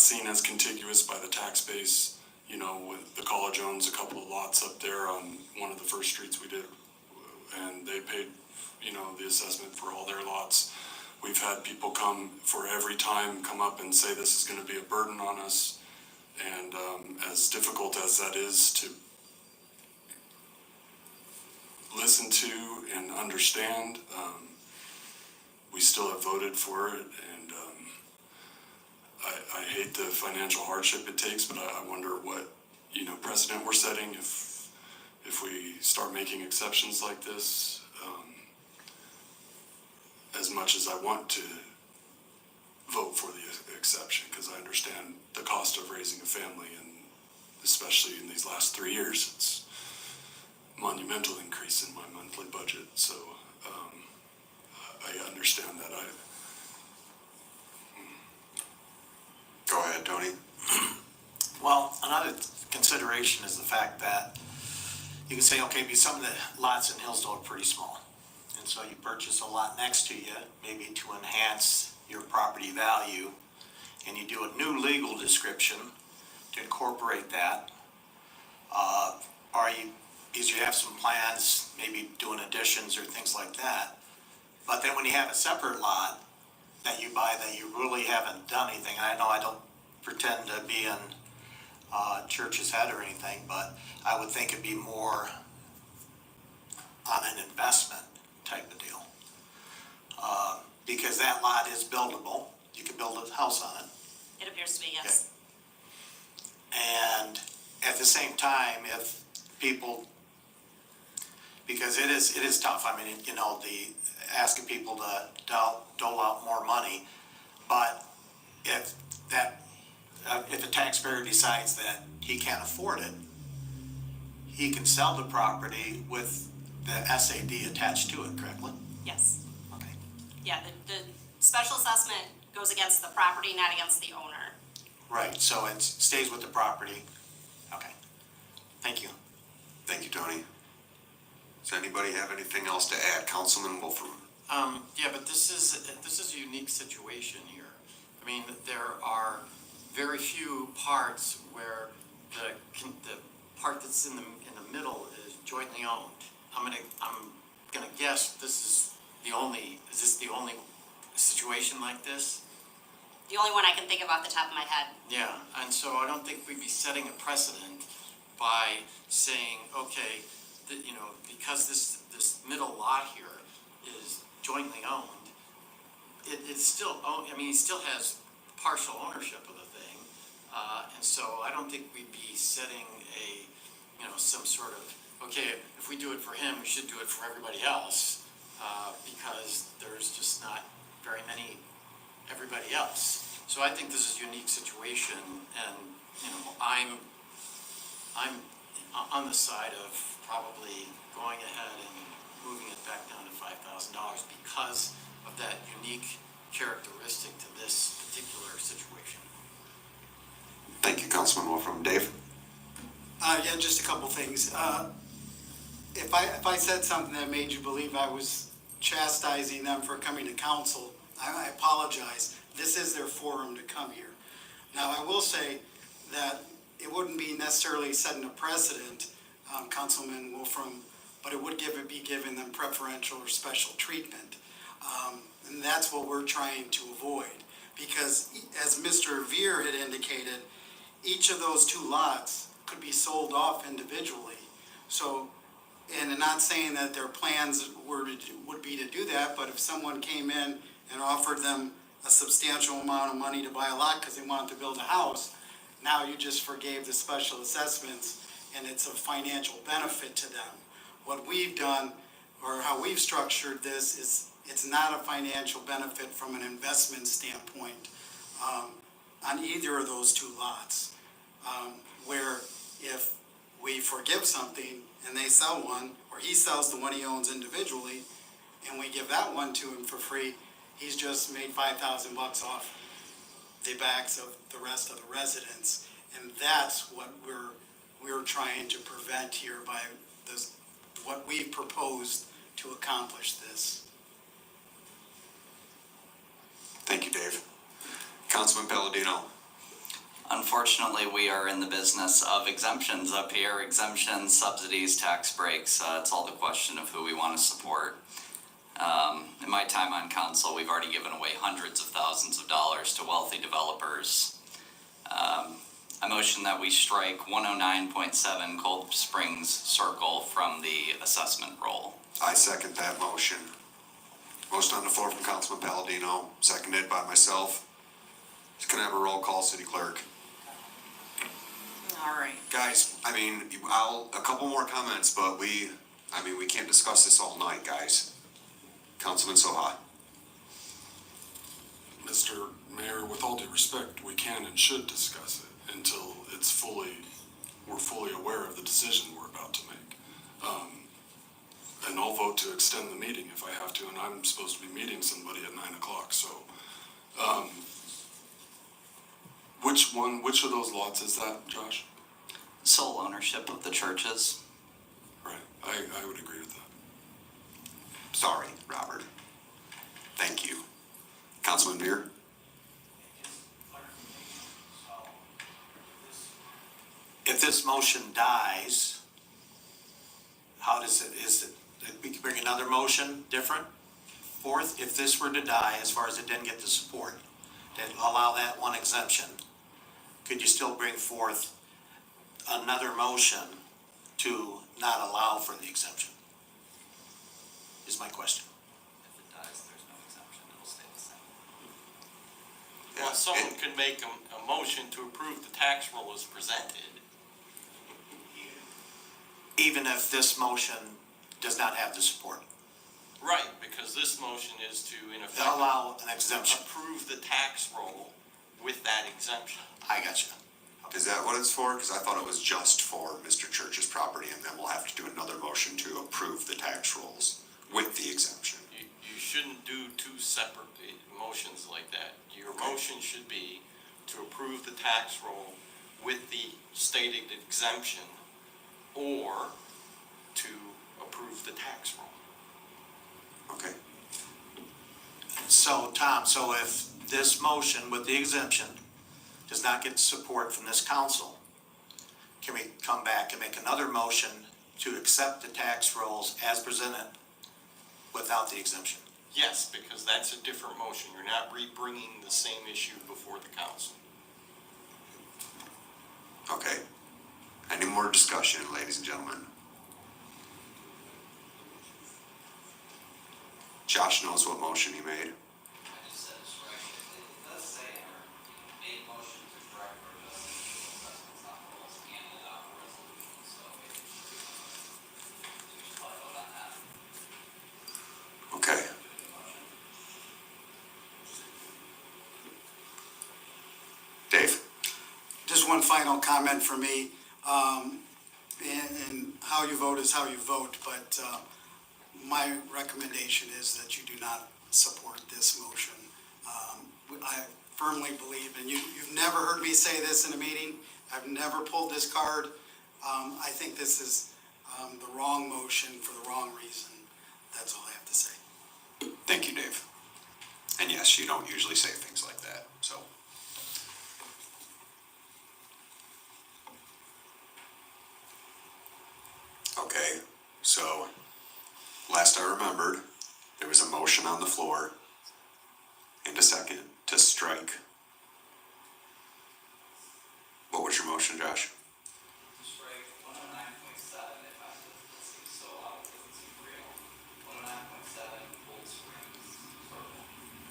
seen as contiguous by the tax base. With the college owns a couple of lots up there on one of the first streets we did, and they paid, the assessment for all their lots. We've had people come up and say this is going to be a burden on us, and as difficult as that is to listen to and understand, we still have voted for it, and I hate the financial hardship it takes, but I wonder what, precedent we're setting if we start making exceptions like this. As much as I want to vote for the exception, because I understand the cost of raising a family, and especially in these last 3 years, it's a monumental increase in my monthly budget. So I understand that. Go ahead, Tony. Well, another consideration is the fact that you can say, okay, some of the lots in Hillsdale are pretty small. And and so you purchase a lot next to you, maybe to enhance your property value, and you do a new legal description to incorporate that. Because you have some plans, maybe doing additions or things like that. But then when you have a separate lot that you buy that you really haven't done anything, I know I don't pretend to be in church's head or anything, but I would think it'd be more on an investment type of deal. Because that lot is buildable, you could build a house on it. It appears to be, yes. And at the same time, if people, because it is tough, I mean, you know, asking people to dole out more money, but if a taxpayer decides that he can't afford it, he can sell the property with the SAD attached to it, correctly? Yes. Okay. Yeah, the special assessment goes against the property, not against the owner. Right, so it stays with the property. Okay. Thank you. Thank you, Tony. Does anybody have anything else to add? Councilman Wolfram? Yeah, but this is a unique situation here. I mean, there are very few parts where the part that's in the middle is jointly owned. I'm gonna guess is this the only situation like this? The only one I can think of off the top of my head. Yeah, and so I don't think we'd be setting a precedent by saying, okay, because this middle lot here is jointly owned, it's still owned, I mean, he still has partial ownership of the thing, and so I don't think we'd be setting some sort of, okay, if we do it for him, we should do it for everybody else, because there's just not very many everybody else. So I think this is a unique situation, and I'm on the side of probably going ahead and moving it back down to $5,000 because of that unique characteristic to this particular situation. Thank you, Councilman Wolfram. Dave? Yeah, just a couple things. If I said something that made you believe I was chastising them for coming to council, I apologize. This is their forum to come here. Now, I will say that it wouldn't be necessarily setting a precedent, Councilman Wolfram, but it would be giving them preferential or special treatment. And that's what we're trying to avoid. Because as Mr. Veer had indicated, each of those two lots could be sold off individually. So, and I'm not saying that their plans would be to do that, but if someone came in and offered them a substantial amount of money to buy a lot because they wanted to build a house, now you just forgave the special assessments and it's a financial benefit to them. What we've done, or how we've structured this, is it's not a financial benefit from an investment standpoint on either of those two lots. Where if we forgive something and they sell one, or he sells the one he owns individually, and we give that one to him for free, he's just made $5,000 off the backs of the rest of the residents. And that's what we're trying to prevent here by this, what we proposed to accomplish this. Thank you, Dave. Councilman Palladino? Unfortunately, we are in the business of exemptions up here, exemptions, subsidies, tax breaks. It's all the question of who we want to support. In my time on council, we've already given away hundreds of thousands of dollars to wealthy developers. I motion that we strike 109.7 Cold Springs Circle from the assessment roll. I second that motion. Motion on the floor from Councilman Palladino, seconded by myself. Can I have a roll call, City Clerk? All right. Guys, I mean, a couple more comments, but we can't discuss this all night, guys. Councilman Soha. Mr. Mayor, with all due respect, we can and should discuss it until we're fully aware of the decision we're about to make. And I'll vote to extend the meeting if I have to, and I'm supposed to be meeting somebody at 9 o'clock, so. Which of those lots is that, Josh? Sole ownership of the churches. Right, I would agree with that. Sorry, Robert. Thank you. Councilman Beer? If this motion dies, how does it, we can bring another motion different? Fourth, if this were to die, as far as it didn't get the support, then allow that one exemption, could you still bring forth another motion to not allow for the exemption? Is my question. If it dies, there's no exemption, it'll stay the same. Well, someone could make a motion to approve the tax roll as presented. Even if this motion does not have the support, Right, because this motion is to, in effect, allow an exemption. approve the tax roll with that exemption. I got you. Is that what it's for? Because I thought it was just for Mr. Church's property, and then we'll have to do another motion to approve the tax rolls with the exemption. You shouldn't do two separate motions like that. Your motion should be to approve the tax roll with the stated exemption, or to approve the tax roll. Okay. So, Tom, so if this motion with the exemption does not get support from this council, can we come back and make another motion to accept the tax rolls as presented without the exemption? Yes, because that's a different motion. You're not re-bringing the same issue before the council. Okay. Any more discussion, ladies and gentlemen? Josh knows what motion he made. I just said strike it. It does say in our main motion to strike for adjusting the assessments on rules and adopt a resolution, so we should probably vote on that. Okay. Dave? Just one final comment from me. And how you vote is how you vote, but my recommendation is that you do not support this motion. I firmly believe, and you've never heard me say this in a meeting, I've never pulled this card. I think this is the wrong motion for the wrong reason. That's all I have to say. Thank you, Dave. And yes, you don't usually say things like that, so. Okay, so last I remembered, there was a motion on the floor and a second to strike. What was your motion, Josh? Strike 109.7, if I it seems so loud, it doesn't seem real.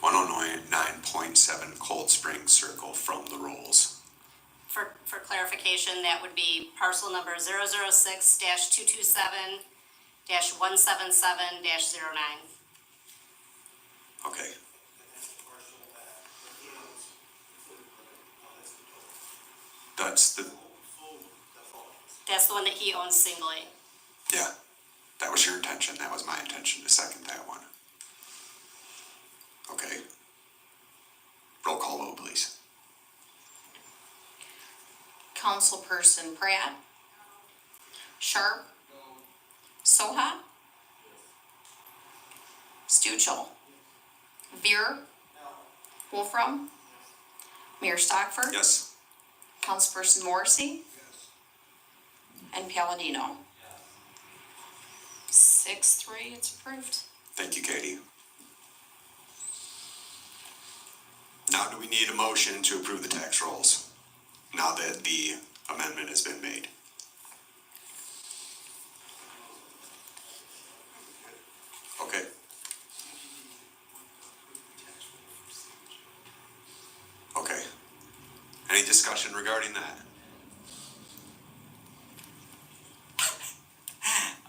109.7 Cold Springs Circle. 109.7 Cold Springs Circle from the rolls. For clarification, that would be parcel number 006-227-177-09. Okay. That's the, That's the one that he owns singly. yeah, that was your intention. That was my intention to second that one. Okay. Roll call vote, please. Councilperson Pratt? Sharp? Soha? Stuchel? Veer? Wolfram? Mayor Stockford? Yes. Councilperson Morrissey? And Palladino? 6-3, it's approved. Thank you, Katie. Now do we need a motion to approve the tax rolls? Now that the amendment has been made. Okay. Okay. Any discussion regarding that?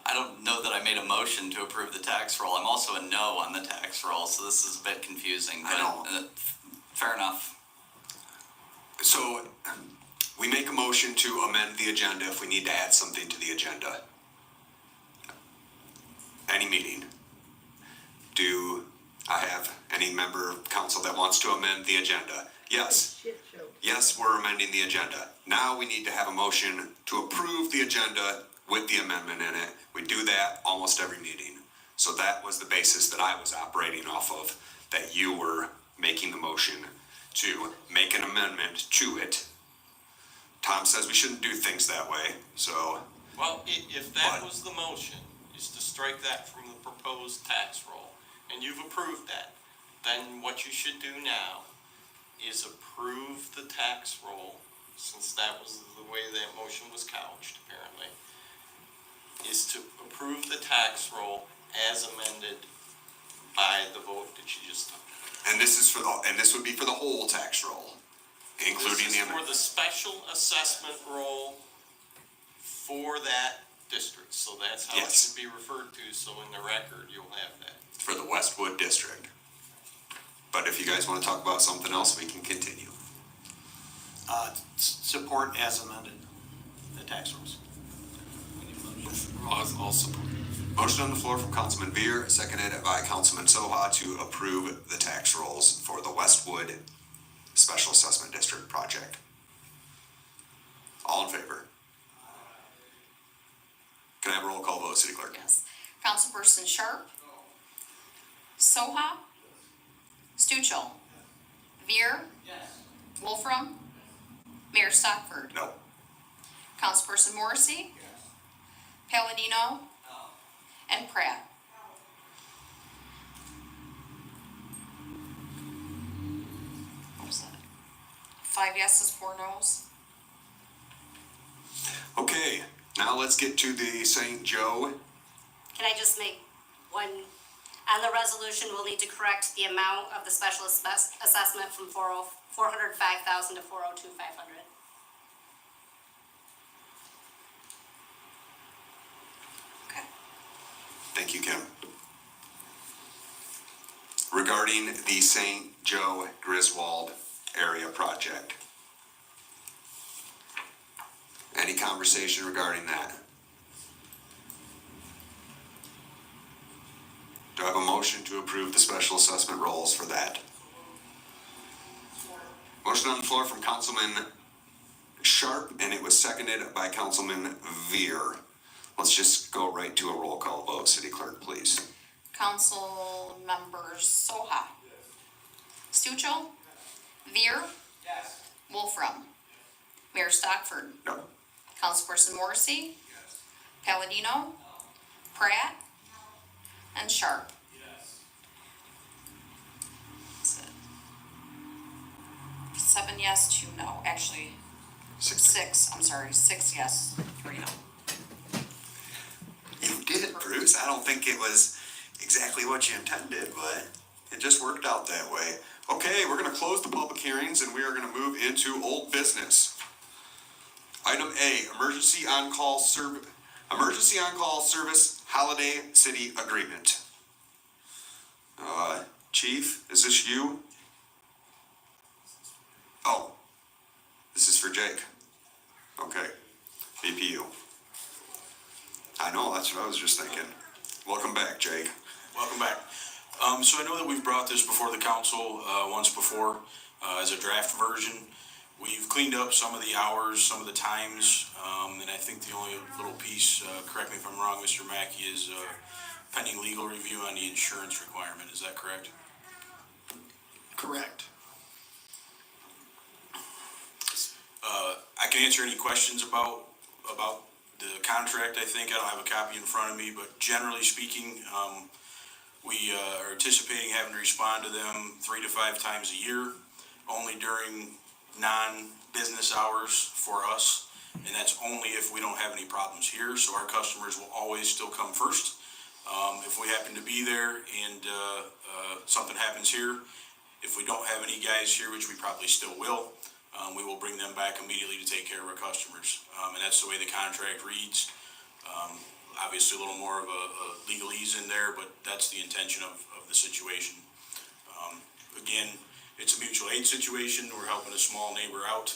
I don't know that I made a motion to approve the tax roll. I'm also a no on the tax roll, so this is a bit confusing, but I know. Fair enough. So, we make a motion to amend the agenda if we need to add something to the agenda. Any meeting. Do I have any member of council that wants to amend the agenda? Yes. Yes, we're amending the agenda. Now we need to have a motion to approve the agenda with the amendment in it. We do that almost every meeting. So that was the basis that I was operating off of, that you were making the motion to make an amendment to it. Tom says we shouldn't do things that way, so, Well, if that was the motion, is to strike that from the proposed tax roll, and you've approved that, then what you should do now is approve the tax roll, since that was the way that motion was couched, apparently, is to approve the tax roll as amended by the vote that you just took. and this would be for the whole tax roll, including the This is for amendment. the special assessment roll for that district, so that's how it Yes. should be referred to, so in the record, you'll have that. For the Westwood District. But if you guys wanna talk about something else, we can continue. Support as amended, the tax rules. I'll support. Motion on the floor from Councilman Veer, seconded by Councilman Soha to approve the tax rolls for the Westwood Special Assessment District project. All in favor? Can I have a roll call vote, City Clerk? Yes. Councilperson Sharp? Soha? Stuchel? Veer? Wolfram? Mayor Stockford? No. Councilperson Morrissey? Palladino? And Pratt? What was that? 5 yeses, 4 noes? Okay, now let's get to the St. Joe. Can I just make one, on the resolution, we'll need to correct the amount of the special assessment from 405,000 to 402,500. Okay. Thank you, Kim. Regarding the St. Joe Griswold area project. Any conversation regarding that? Do I have a motion to approve the special assessment rolls for that? Motion on the floor from Councilman Sharp, and it was seconded by Councilman Veer. Let's just go right to a roll call vote. City Clerk, please. Council members Soha? Stuchel? Veer? Wolfram? Mayor Stockford? No. Councilperson Morrissey? Palladino? Pratt? And Sharp? That's it. 7 yes, 2 no. Actually, 6, I'm sorry, 6 yes, 3 no. You did, Bruce. I don't think it was exactly what you intended, but it just worked out that way. Okay, we're gonna close the public hearings and we are gonna move into old business. Item A, emergency on-call service holiday city agreement. Chief, is this you? Oh, this is for Jake. Okay, BPU. I know, that's what I was just thinking. Welcome back, Jake. Welcome back. So I know that we've brought this before the council, once before, as a draft version. We've cleaned up some of the hours, some of the times, and I think the only little piece, correct me if I'm wrong, Mr. Mackey, is, pending legal review on the insurance requirement. Is that correct? Correct. I can answer any questions about the contract, I think. I don't have a copy in front of me, but generally speaking, we are anticipating having to respond to them 3 to 5 times a year, only during non-business hours for us, and that's only if we don't have any problems here, so our customers will always still come first. If we happen to be there and something happens here, if we don't have any guys here, which we probably still will, we will bring them back immediately to take care of our customers. And that's the way the contract reads. Obviously a little more of a legalese in there, but that's the intention of the situation. Again, it's a mutual aid situation. We're helping a small neighbor out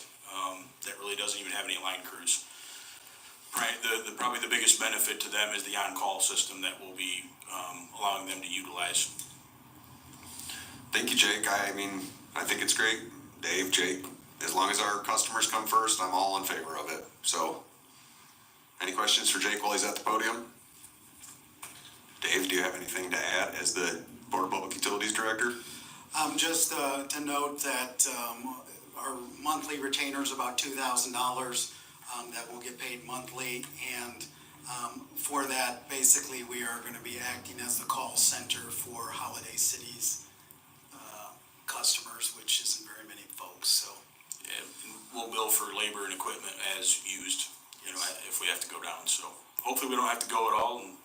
that really doesn't even have any line crews. Right, probably the biggest benefit to them is the on-call system that we'll be allowing them to utilize. Thank you, Jake. I mean, I think it's great. Dave, Jake, as long as our customers come first, I'm all in favor of it. So, any questions for Jake while he's at the podium? Dave, do you have anything to add as the Board of Public Utilities Director? Just to note that our monthly retainer is about $2,000 that will get paid monthly, and for that, basically, we are going to be acting as the call center for Holiday City's customers, which isn't very many folks, so. And we'll bill for labor and equipment as used, you know, if we have to go down, so hopefully we don't have to go at all, and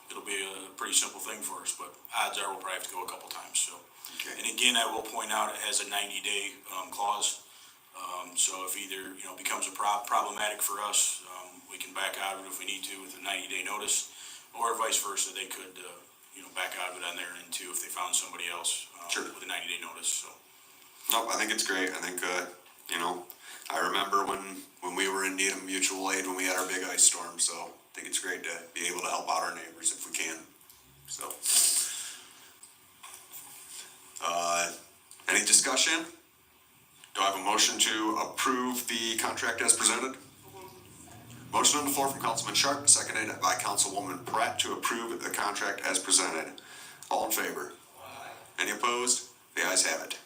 it'll be a pretty simple thing for us, but odds are we'll probably have to go a couple times, so. Okay. And again, I will point out it has a 90-day clause, so if either, you know, becomes a problematic for us, we can back out of it if we need to with a 90-day notice, or vice versa, they could, you know, back out of it on their end too if they found somebody else Sure. with a 90-day notice, so. Nope, I think it's great. I think, you know, I remember when we were in need of mutual aid when we had our big ice storm, so I think it's great to be able to help out our neighbors if we can, so. Any discussion? Do I have a motion to approve the contract as presented? Motion on the floor from Councilman Sharp, seconded by Councilwoman Pratt to approve the contract as presented. All in favor? Any opposed? The ayes have it.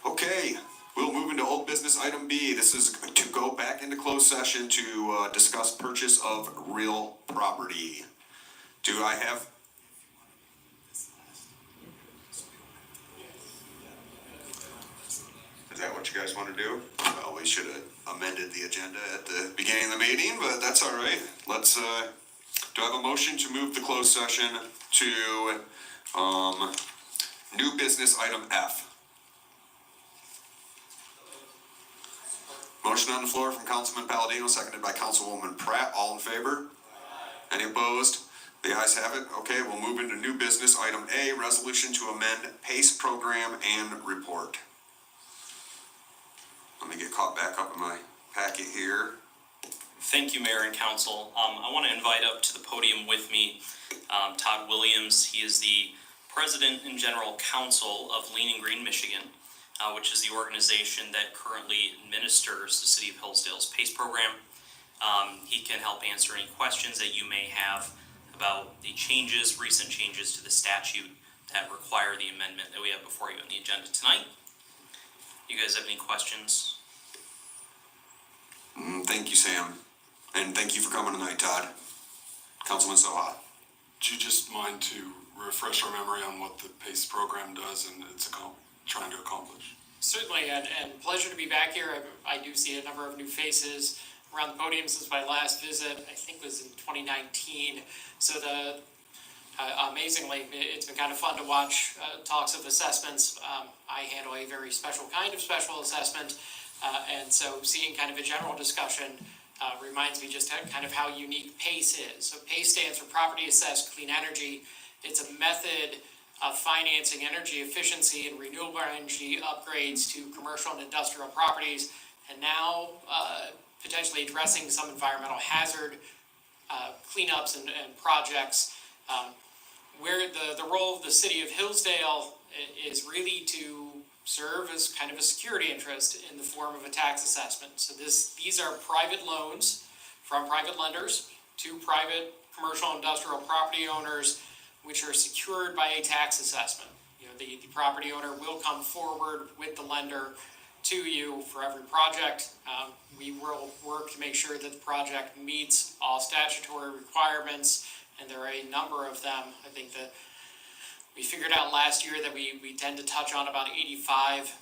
Okay, we'll move into old business item B. This is to go back into closed session to discuss purchase of real property. Do I have? Is that what you guys want to do? Well, we should have amended the agenda at the beginning of the meeting, but that's all right. Let's, do I have a motion to move the closed session to, new business item F? Motion on the floor from Councilman Palladino, seconded by Councilwoman Pratt. All in favor? Any opposed? The ayes have it. Okay, we'll move into new business item A, resolution to amend PACE program and report. Let me get caught back up in my packet here. Thank you, Mayor and Council. I want to invite up to the podium with me Todd Williams. He is the President and General Counsel of Lean and Green Michigan, which is the organization that currently administers the City of Hillsdale's PACE program. He can help answer any questions that you may have about the changes, recent changes to the statute that require the amendment that we have before you on the agenda tonight. You guys have any questions? Thank you, Sam. And thank you for coming tonight, Todd. Councilman Soha. Do you just mind to refresh our memory on what the PACE program does and it's trying to accomplish? Certainly, and pleasure to be back here. I do see a number of new faces around the podium since my last visit, I think was in 2019. So amazingly, it's been kind of fun to watch talks of assessments. I handle a very special kind of special assessment, and so seeing kind of a general discussion reminds me just kind of how unique PACE is. So PACE stands for Property Assessed Clean Energy. It's a method of financing energy efficiency and renewable energy upgrades to commercial and industrial properties, and now potentially addressing some environmental hazard cleanups and projects. Where the role of the City of Hillsdale is really to serve as kind of a security interest in the form of a tax assessment. So these are private loans from private lenders to private commercial industrial property owners, which are secured by a tax assessment. You know, the property owner will come forward with the lender to you for every project. We will work to make sure that the project meets all statutory requirements, and there are a number of them. I think that we figured out last year that we tend to touch on about 85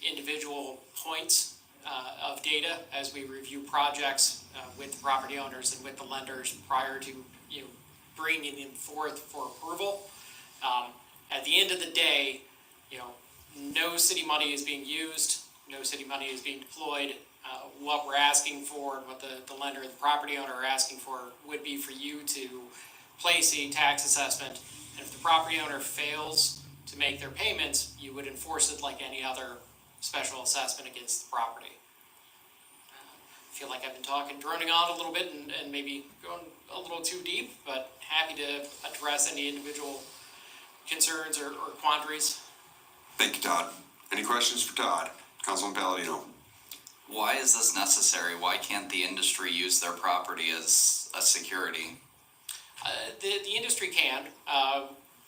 individual points of data as we review projects with the property owners and with the lenders prior to bringing them forth for approval. At the end of the day, no city money is being used, no city money is being deployed. What we're asking for, what the lender and the property owner are asking for would be for you to place a tax assessment, and if the property owner fails to make their payments, you would enforce it like any other special assessment against the property. I feel like I've been droning on a little bit and maybe going a little too deep, but happy to address any individual concerns or quandaries. Thank you, Todd. Any questions for Todd? Councilman Palladino. Why is this necessary? Why can't the industry use their property as a security? The industry can.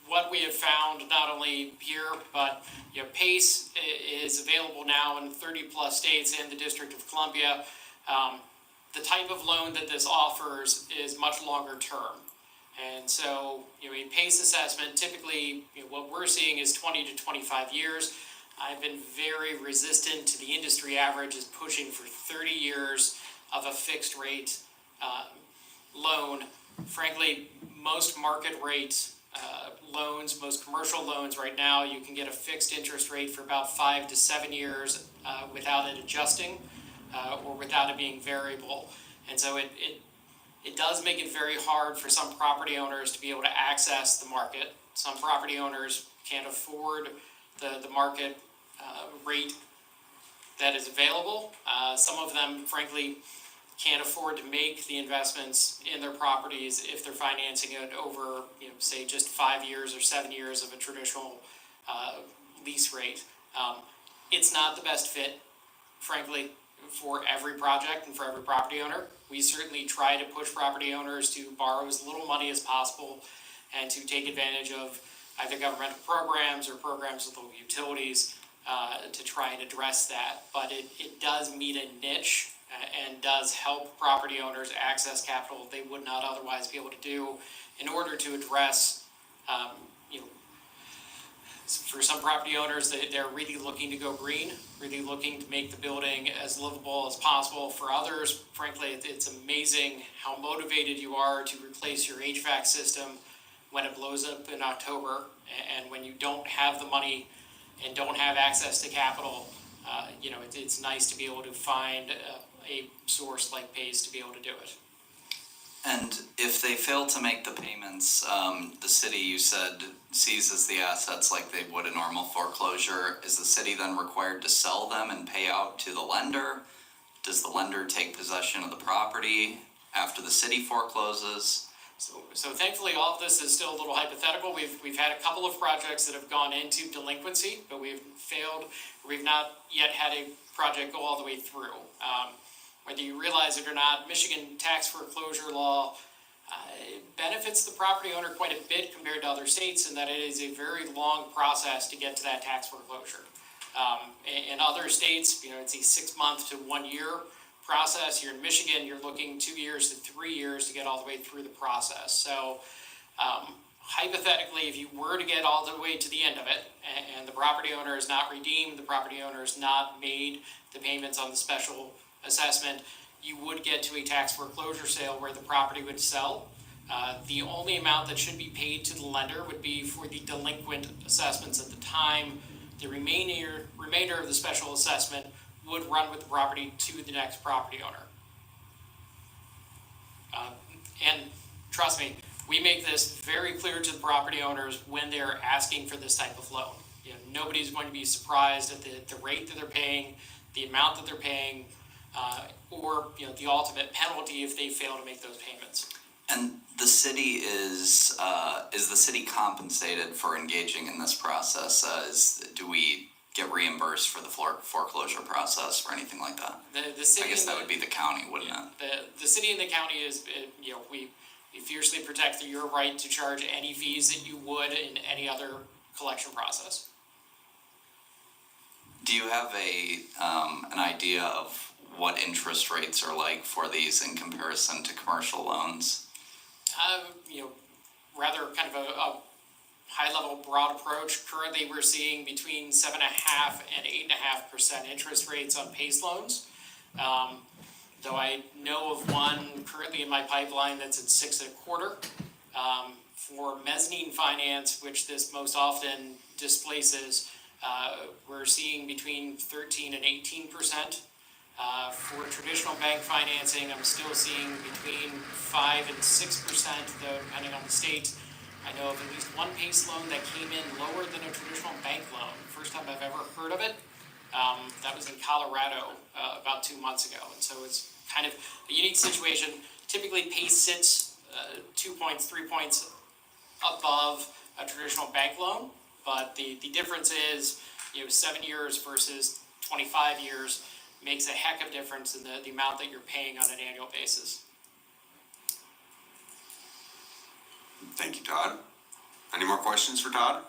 What we have found, not only here, but PACE is available now in 30-plus states and the District of Columbia. The type of loan that this offers is much longer term. And so, a PACE assessment, typically, what we're seeing is 20 to 25 years. I've been very resistant to the industry average is pushing for 30 years of a fixed rate loan. Frankly, most market rate loans, most commercial loans right now, you can get a fixed interest rate for about 5 to 7 years without it adjusting or without it being variable. And so it does make it very hard for some property owners to be able to access the market. Some property owners can't afford the market rate that is available. Some of them, frankly, can't afford to make the investments in their properties if they're financing it over, say, just 5 years or 7 years of a traditional lease rate. It's not the best fit, frankly, for every project and for every property owner. We certainly try to push property owners to borrow as little money as possible and to take advantage of either governmental programs or programs with local utilities to try and address that. But it does meet a niche and does help property owners access capital they would not otherwise be able to do in order to address, for some property owners, they're really looking to go green, really looking to make the building as livable as possible. For others, frankly, it's amazing how motivated you are to replace your HVAC system when it blows up in October, and when you don't have the money and don't have access to capital. It's nice to be able to find a source like PACE to be able to do it. And if they fail to make the payments, the city, you said, seizes the assets like they would a normal foreclosure. Is the city then required to sell them and pay out to the lender? Does the lender take possession of the property after the city forecloses? So thankfully, all of this is still a little hypothetical. We've had a couple of projects that have gone into delinquency, but we've failed. We've not yet had a project go all the way through. Whether you realize it or not, Michigan tax foreclosure law benefits the property owner quite a bit compared to other states in that it is a very long process to get to that tax foreclosure. In other states, it's a 6 month to 1 year process. Here in Michigan, you're looking 2 years to 3 years to get all the way through the process. So hypothetically, if you were to get all the way to the end of it and the property owner is not redeemed, the property owner has not made the payments on the special assessment, you would get to a tax foreclosure sale where the property would sell. The only amount that should be paid to the lender would be for the delinquent assessments at the time. The remainder of the special assessment would run with the property to the next property owner. And trust me, we make this very clear to the property owners when they're asking for this type of loan. Nobody's going to be surprised at the rate that they're paying, the amount that they're paying, or the ultimate penalty if they fail to make those payments. And the city is the city compensated for engaging in this process? Do we get reimbursed for the foreclosure process or anything like that? The city, I guess that would be the county, wouldn't it? The city and the county is, we fiercely protect your right to charge any fees that you would in any other collection process. Do you have an idea of what interest rates are like for these in comparison to commercial loans? Rather kind of a high-level broad approach. Currently, we're seeing between 7.5% and 8.5% interest rates on PACE loans. Though I know of one currently in my pipeline that's at 6.25%. For mezzanine finance, which this most often displaces, we're seeing between 13 and 18%. For traditional bank financing, I'm still seeing between 5 and 6%, though depending on the state. I know of at least one PACE loan that came in lower than a traditional bank loan. First time I've ever heard of it. That was in Colorado about 2 months ago. And so it's kind of a unique situation. Typically, PACE sits 2 points, 3 points above a traditional bank loan. But the difference is, 7 years versus 25 years makes a heck of a difference in the amount that you're paying on an annual basis. Thank you, Todd. Any more questions for Todd?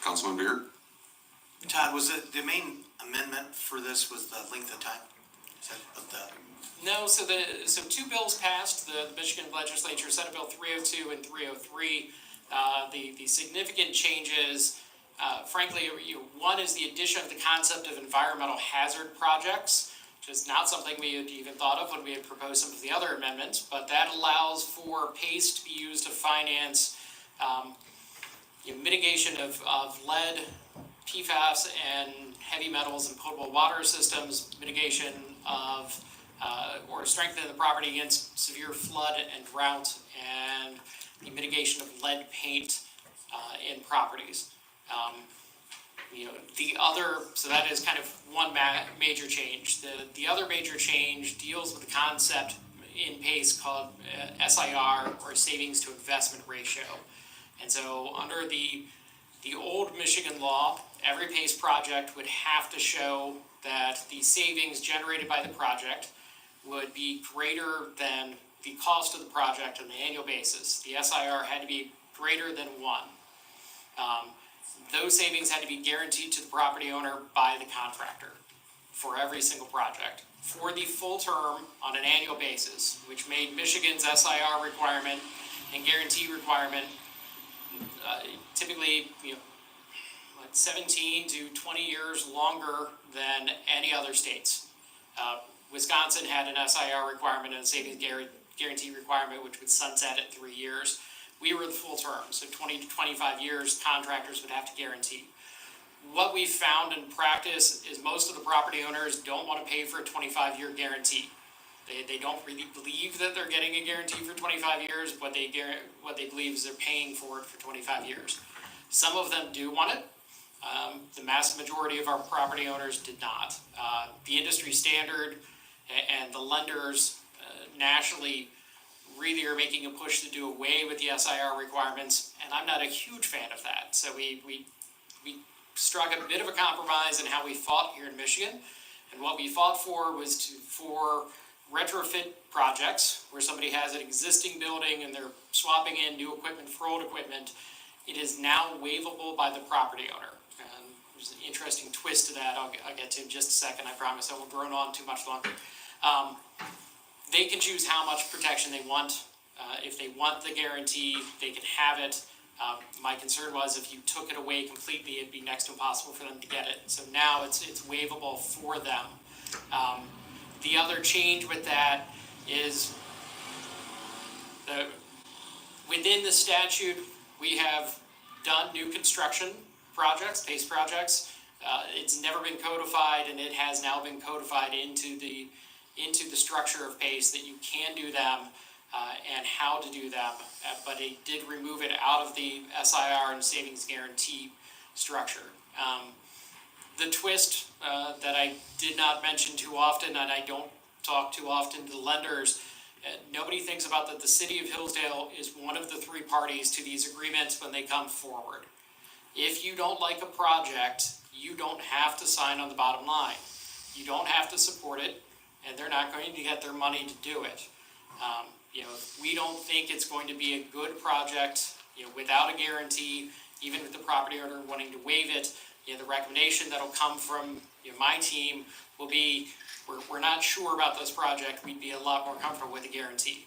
Councilman Beard? Todd, was it, the main amendment for this was the length of time? Is that what the? No, so two bills passed, the Michigan legislature, Senate Bill 302 and 303. The significant changes, frankly, one is the addition of the concept of environmental hazard projects, which is not something we had even thought of when we had proposed some of the other amendments, but that allows for PACE to be used to finance mitigation of lead, PFAS, and heavy metals in potable water systems, mitigation of or strengthening the property against severe flood and drought, and the mitigation of lead paint in properties. The other, so that is kind of one major change. The other major change deals with the concept in PACE called SIR, or savings to investment ratio. And so under the old Michigan law, every PACE project would have to show that the savings generated by the project would be greater than the cost of the project on an annual basis. The SIR had to be greater than 1. Those savings had to be guaranteed to the property owner by the contractor for every single project for the full term on an annual basis, which made Michigan's SIR requirement and guarantee requirement typically 17 to 20 years longer than any other states. Wisconsin had an SIR requirement and a savings guarantee requirement, which would sunset at 3 years. We were the full term, so 20 to 25 years contractors would have to guarantee. What we found in practice is most of the property owners don't want to pay for a 25-year guarantee. They don't really believe that they're getting a guarantee for 25 years. What they believe is they're paying for it for 25 years. Some of them do want it. The massive majority of our property owners did not. The industry standard and the lenders nationally really are making a push to do away with the SIR requirements, and I'm not a huge fan of that. So we struck a bit of a compromise in how we fought here in Michigan, and what we fought for was for retrofit projects where somebody has an existing building and they're swapping in new equipment for old equipment. It is now waivable by the property owner. And there's an interesting twist to that I'll get to in just a second, I promise. I won't drone on too much longer. They can choose how much protection they want. If they want the guarantee, they can have it. My concern was if you took it away completely, it'd be next to impossible for them to get it. So now it's waivable for them. The other change with that is within the statute, we have done new construction projects, PACE projects. It's never been codified, and it has now been codified into the structure of PACE that you can do them and how to do them, but it did remove it out of the SIR and savings guarantee structure. The twist that I did not mention too often, and I don't talk too often to the lenders, nobody thinks about that the city of Hillsdale is one of the 3 parties to these agreements when they come forward. If you don't like a project, you don't have to sign on the bottom line. You don't have to support it, and they're not going to get their money to do it. If we don't think it's going to be a good project, without a guarantee, even with the property owner wanting to waive it, the recommendation that'll come from my team will be, we're not sure about this project, we'd be a lot more comfortable with a guarantee.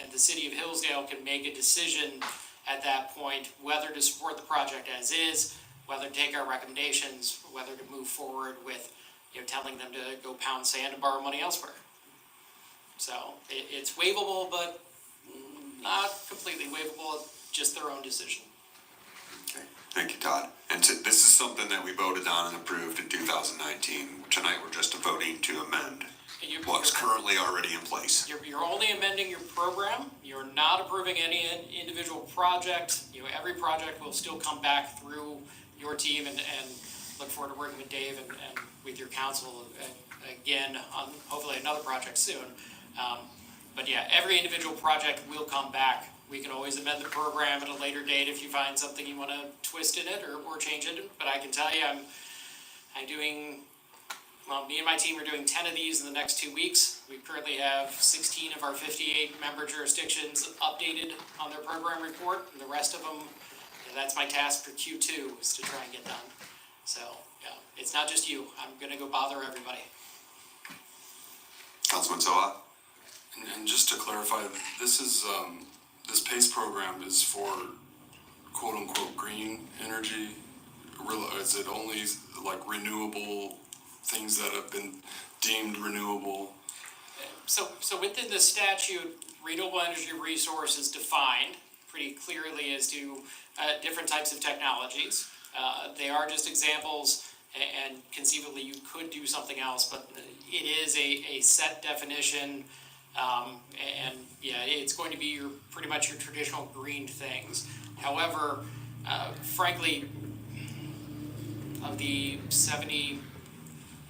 And the city of Hillsdale can make a decision at that point whether to support the project as is, whether to take our recommendations, whether to move forward with telling them to go pound sand and borrow money elsewhere. So it's waivable, but not completely waivable, just their own decision. Okay, thank you, Todd. And this is something that we voted on and approved in 2019. Tonight, we're just voting to amend what's currently already in place. You're only amending your program. You're not approving any individual project. Every project will still come back through your team, and look forward to working with Dave and with your council again on hopefully another project soon. But yeah, every individual project will come back. We can always amend the program at a later date if you find something you want to twist in it or change it. But I can tell you, I'm doing well, me and my team are doing 10 of these in the next 2 weeks. We currently have 16 of our 58 member jurisdictions updated on their program report, and the rest of them, that's my task for Q2, is to try and get done. So, yeah, it's not just you. I'm gonna go bother everybody. Councilman Soha? And just to clarify, this is, this PACE program is for quote-unquote green energy? Is it only like renewable things that have been deemed renewable? So within the statute, renewable energy resource is defined pretty clearly as to different types of technologies. They are just examples, and conceivably you could do something else, but it is a set definition. And yeah, it's going to be pretty much your traditional green things. However, frankly, of the 70,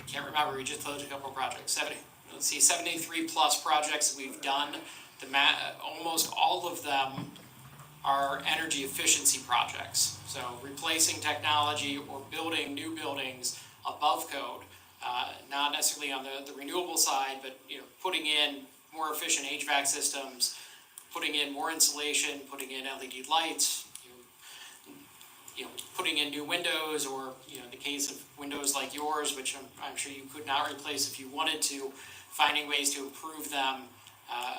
I can't remember, we just closed a couple of projects, 73 plus projects that we've done, almost all of them are energy efficiency projects. So replacing technology or building new buildings above code, not necessarily on the renewable side, but putting in more efficient HVAC systems, putting in more insulation, putting in LED lights, putting in new windows, or in the case of windows like yours, which I'm sure you could not replace if you wanted to, finding ways to improve them,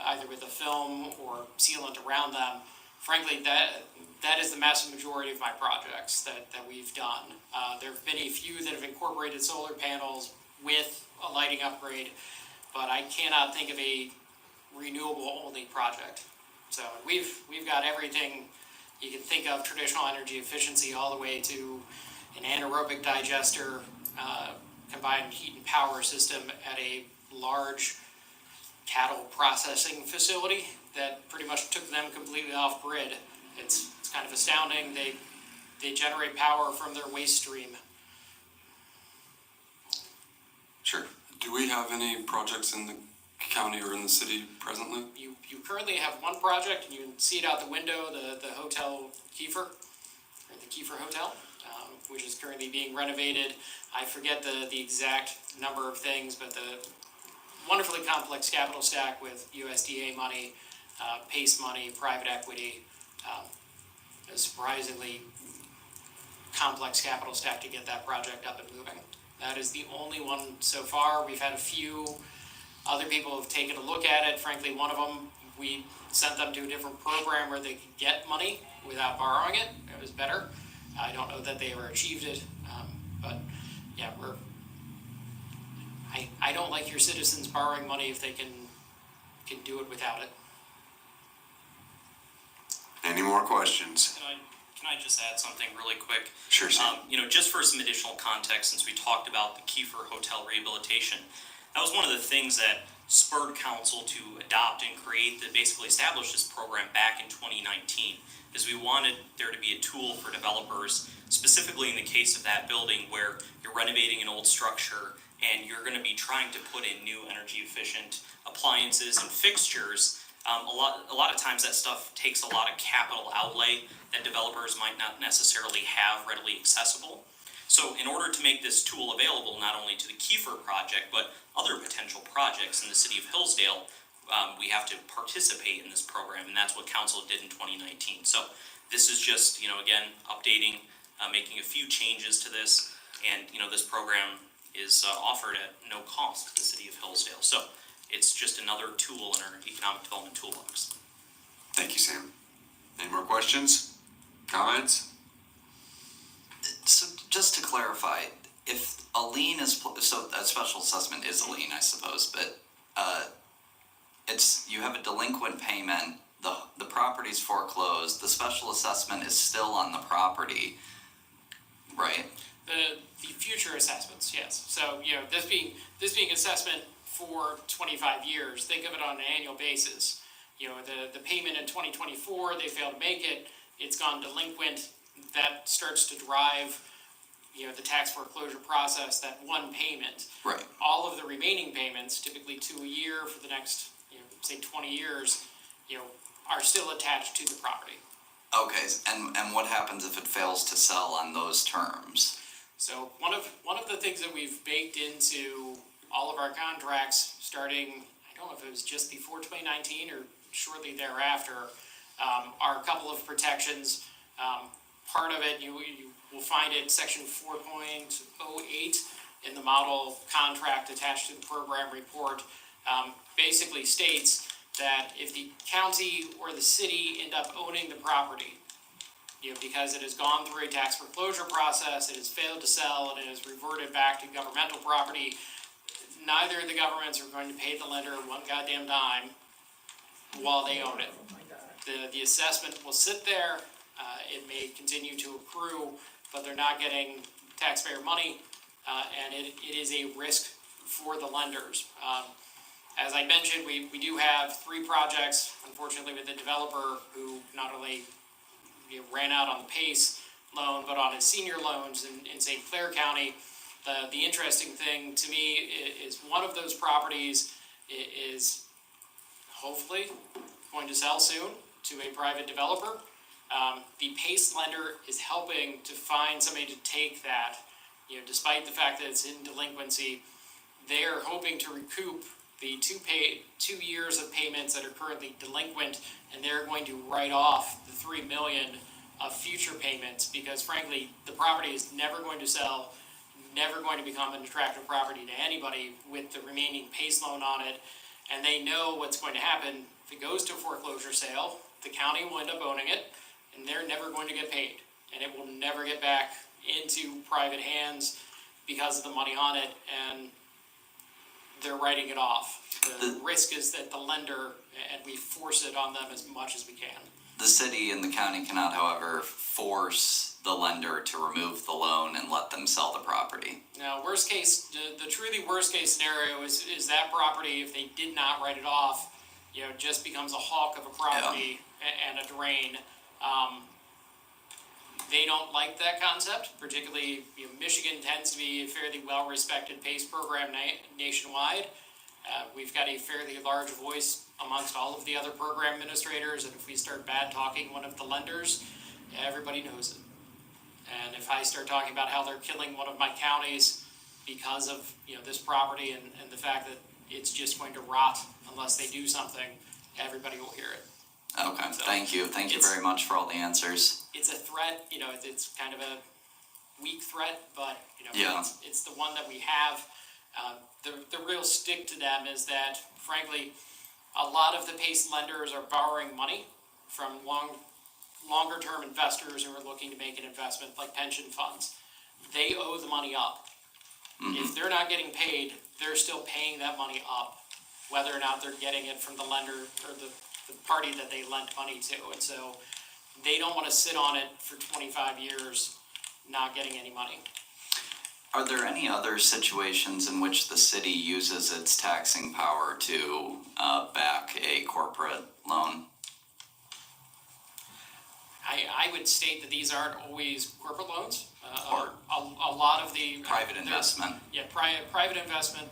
either with a film or sealant around them. Frankly, that is the massive majority of my projects that we've done. There have been a few that have incorporated solar panels with a lighting upgrade, but I cannot think of a renewable only project. So we've got everything you can think of, traditional energy efficiency, all the way to an anaerobic digester, combined heat and power system at a large cattle processing facility that pretty much took them completely off grid. It's kind of astounding. They generate power from their waste stream. Sure. Do we have any projects in the county or in the city presently? You currently have one project, and you can see it out the window, the Hotel Kiefer, or the Kiefer Hotel, which is currently being renovated. I forget the exact number of things, but the wonderfully complex capital stack with USDA money, PACE money, private equity, a surprisingly complex capital stack to get that project up and moving. That is the only one so far. We've had a few other people have taken a look at it. Frankly, one of them, we sent them to a different program where they could get money without borrowing it. It was better. I don't know that they ever achieved it, but yeah, I don't like your citizens borrowing money if they can do it without it. Any more questions? Can I just add something really quick? Sure, Sam. Just for some additional context, since we talked about the Kiefer Hotel rehabilitation, that was one of the things that spurred council to adopt and create, that basically established this program back in 2019, because we wanted there to be a tool for developers, specifically in the case of that building where you're renovating an old structure and you're going to be trying to put in new energy efficient appliances and fixtures. A lot of times that stuff takes a lot of capital outlay that developers might not necessarily have readily accessible. So in order to make this tool available not only to the Kiefer project, but other potential projects in the city of Hillsdale, we have to participate in this program, and that's what council did in 2019. So this is just, again, updating, making a few changes to this, and, this program is offered at no cost to the city of Hillsdale. So it's just another tool in our economic development toolbox. Thank you, Sam. Any more questions? Comments? So just to clarify, if a lien is, so a special assessment is a lien, I suppose, but you have a delinquent payment, the property's foreclosed, the special assessment is still on the property, right? The future assessments, yes. So, this being assessment for 25 years, think of it on an annual basis. The payment in 2024, they failed to make it, it's gone delinquent. That starts to drive, the tax foreclosure process, that one payment. Right. All of the remaining payments, typically 2 a year for the next, say 20 years, are still attached to the property. Okay, and what happens if it fails to sell on those terms? So one of the things that we've baked into all of our contracts, starting, I don't know if it was just before 2019 or shortly thereafter, are a couple of protections. Part of it, you will find it, section 4.08 in the model contract attached to the program report, basically states that if the county or the city end up owning the property, because it has gone through a tax foreclosure process, it has failed to sell, and it has reverted back to governmental property, neither of the governments are going to pay the lender one goddamn dime while they own it. The assessment will sit there, it may continue to accrue, but they're not getting taxpayer money, and it is a risk for the lenders. As I mentioned, we do have 3 projects, unfortunately, with the developer who not only ran out on the PACE loan, but on his senior loans in St. Clair County. The interesting thing to me is one of those properties is hopefully going to sell soon to a private developer. The PACE lender is helping to find somebody to take that, despite the fact that it's in delinquency. They are hoping to recoup the 2 years of payments that are currently delinquent, and they're going to write off the $3 million of future payments, because frankly, the property is never going to sell, never going to become an attractive property to anybody with the remaining PACE loan on it, and they know what's going to happen. If it goes to a foreclosure sale, the county will end up owning it, and they're never going to get paid, and it will never get back into private hands because of the money on it, and they're writing it off. The risk is that the lender, and we force it on them as much as we can. The city and the county cannot, however, force the lender to remove the loan and let them sell the property. Now, worst case, the truly worst case scenario is that property, if they did not write it off, just becomes a hawk of a property and a drain. They don't like that concept, particularly, Michigan tends to be a fairly well-respected PACE program nationwide. We've got a fairly large voice amongst all of the other program administrators, and if we start bad talking one of the lenders, everybody knows it. And if I start talking about how they're killing one of my counties because of, this property and the fact that it's just going to rot unless they do something, everybody will hear it. Okay, So, thank you very much for all the answers. It's a threat, it's kind of a weak threat, but, Yeah. it's the one that we have. The real stick to them is that, frankly, a lot of the PACE lenders are borrowing money from longer term investors who are looking to make an investment, like pension funds. They owe the money up. If they're not getting paid, they're still paying that money up, whether or not they're getting it from the lender or the party that they lent money to. And so they don't want to sit on it for 25 years not getting any money. Are there any other situations in which the city uses its taxing power to back a corporate loan? I would state that these aren't always corporate loans. Or a lot of the private investment. Yeah, private investment.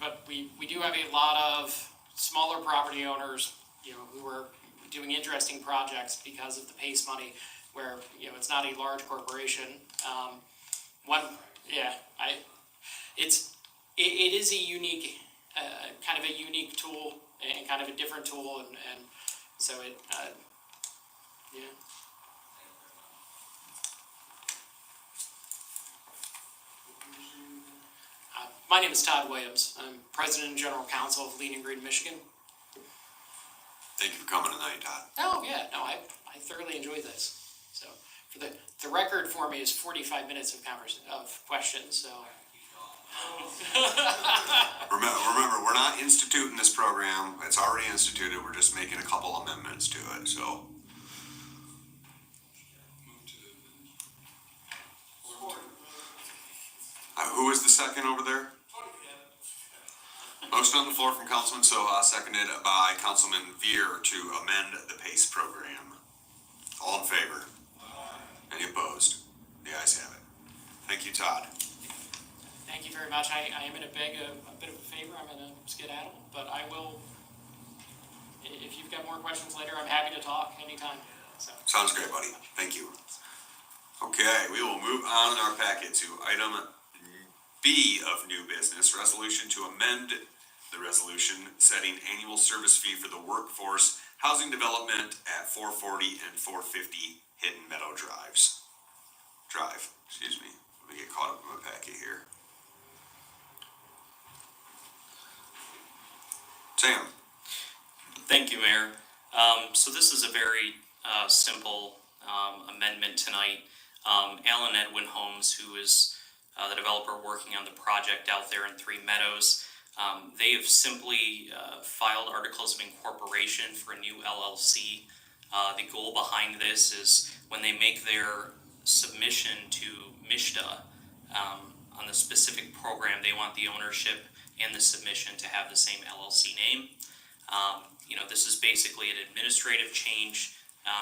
But we do have a lot of smaller property owners, who are doing interesting projects because of the PACE money, where it's not a large corporation. It is a unique, kind of a unique tool and kind of a different tool, and so it, yeah. My name is Todd Williams. I'm President and General Counsel of Lean and Green, Michigan. Thank you for coming tonight, Todd. Oh, yeah, no, I thoroughly enjoy this. So, for the record for me is 45 minutes of questions, so. Remember, we're not instituting this program. It's already instituted. We're just making a couple amendments to it, so. Who is the second over there? Motion on the floor from Councilman Soha, seconded by Councilman Veer to amend the PACE program. All in favor? Any opposed? The ayes have it. Thank you, Todd. Thank you very much. I am going to beg a bit of a favor. I'm going to skedaddle, but I will, if you've got more questions later, I'm happy to talk anytime. So. Sounds great, buddy. Thank you. Okay, we will move on in our packet to item B of new business, resolution to amend the resolution setting annual service fee for the workforce housing development at 440 and 450 Hidden Meadow Drive, excuse me. Let me get caught up in my packet here. Sam. Thank you, Mayor. So this is a very simple amendment tonight. Alan Edwin Homes, who is the developer working on the project out there in Three Meadows, they have simply filed articles of incorporation for a new LLC. The goal behind this is when they make their submission to MISHDA on the specific program, they want the ownership and the submission to have the same LLC name. This is basically an administrative change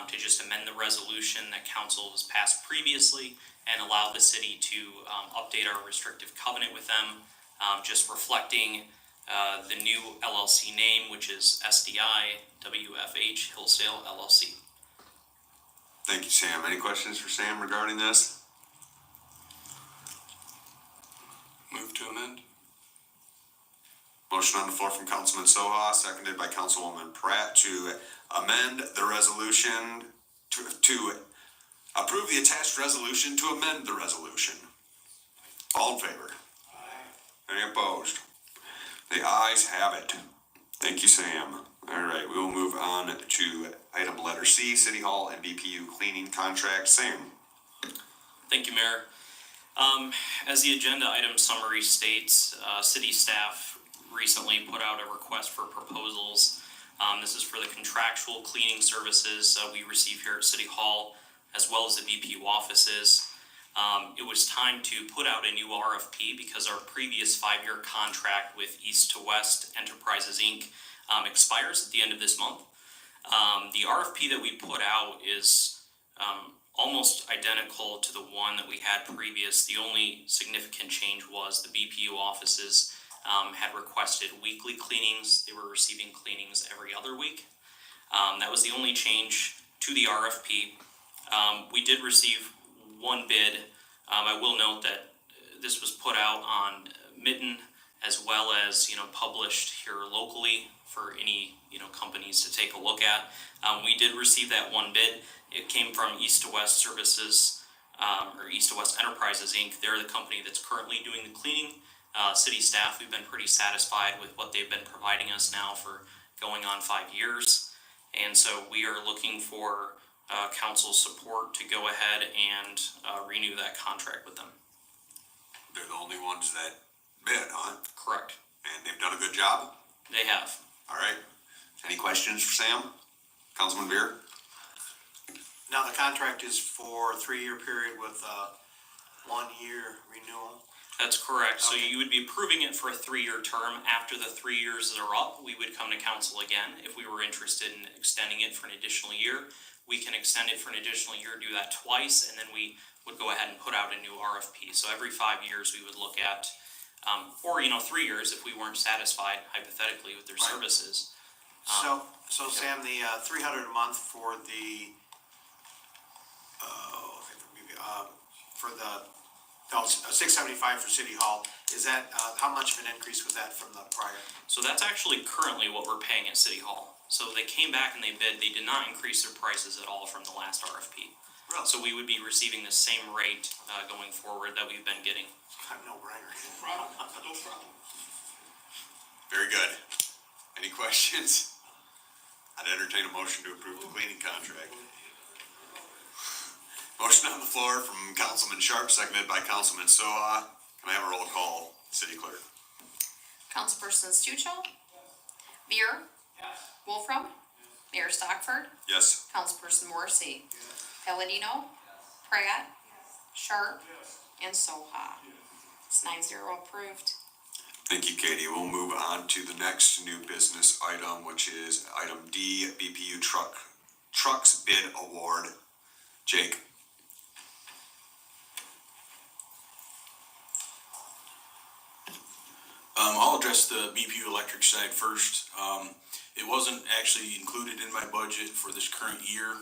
to just amend the resolution that council has passed previously and allow the city to update our restrictive covenant with them, just reflecting the new LLC name, which is SDI WFH Hillsdale LLC. Thank you, Sam. Any questions for Sam regarding this? Move to amend. Motion on the floor from Councilman Soha, seconded by Councilwoman Pratt to amend the resolution, to approve the attached resolution to amend the resolution. All in favor? Aye. Any opposed? The ayes have it. Thank you, Sam. All right, we will move on to item letter C, City Hall and BPU cleaning contract. Sam. Thank you, Mayor. As the agenda item summary states, city staff recently put out a request for proposals. This is for the contractual cleaning services we receive here at City Hall, as well as the BPU offices. It was time to put out a new RFP because our previous 5-year contract with East to West Enterprises, Inc. Expires at the end of this month. The RFP that we put out is almost identical to the one that we had previous. The only significant change was the BPU offices had requested weekly cleanings. They were receiving cleanings every other week. That was the only change to the RFP. We did receive one bid. I will note that this was put out on Mitten as well as, published here locally for any, companies to take a look at. We did receive that one bid. It came from East to West Services, or East to West Enterprises, Inc. They're the company that's currently doing the cleaning. City staff, we've been pretty satisfied with what they've been providing us now for going on 5 years. And so we are looking for council support to go ahead and renew that contract with them. They're the only ones that bid, huh? Correct. And they've done a good job? They have. All right. Any questions for Sam? Councilman Beer? Now, the contract is for a 3-year period with a 1-year renewal. That's correct. So Okay. you would be approving it for a 3-year term. After the 3 years are up, we would come to council again. If we were interested in extending it for an additional year, we can extend it for an additional year, do that twice, and then we would go ahead and put out a new RFP. So every 5 years, we would look at, or 3 years if we weren't satisfied hypothetically with their services. So Sam, the $300 a month for the, $675 for City Hall, is that, how much of an increase was that from the prior? So that's actually currently what we're paying at City Hall. So they came back and they bid. They did not increase their prices at all from the last RFP. Really? So we would be receiving the same rate going forward that we've been getting. No brainer. No problem. Very good. Any questions? I'd entertain a motion to approve the cleaning contract. Motion on the floor from Councilman Sharp, seconded by Councilman Soha. Can I have a roll call, City Clerk? Councilperson Stuchel? Beer? Wolfram? Mayor Stockford? Yes. Councilperson Morrissey? Palladino? Pratt? Sharp? And Soha. It's 9-0 approved. Thank you, Katie. We'll move on to the next new business item, which is item D, BPU trucks bid award. Jake. I'll address the BPU electric side first. It wasn't actually included in my budget for this current year.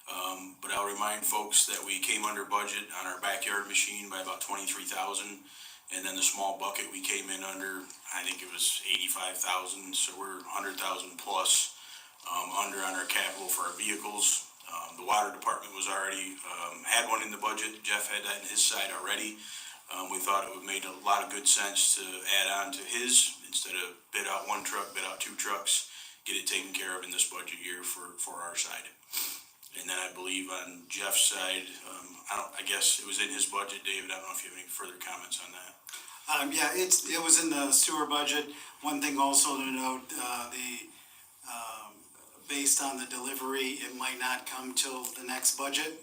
But I'll remind folks that we came under budget on our backyard machine by about 23,000. And then the small bucket, we came in under, I think it was 85,000, so we're 100,000 plus, under on our capital for our vehicles. The water department was already, had one in the budget, Jeff had that in his side already. We thought it would make a lot of good sense to add on to his, instead of bid out one truck, bid out two trucks, get it taken care of in this budget year for our side. And then I believe on Jeff's side, I guess it was in his budget, David, I don't know if you have any further comments on that. Yeah, it was in the sewer budget. One thing also to note, based on the delivery, it might not come till the next budget.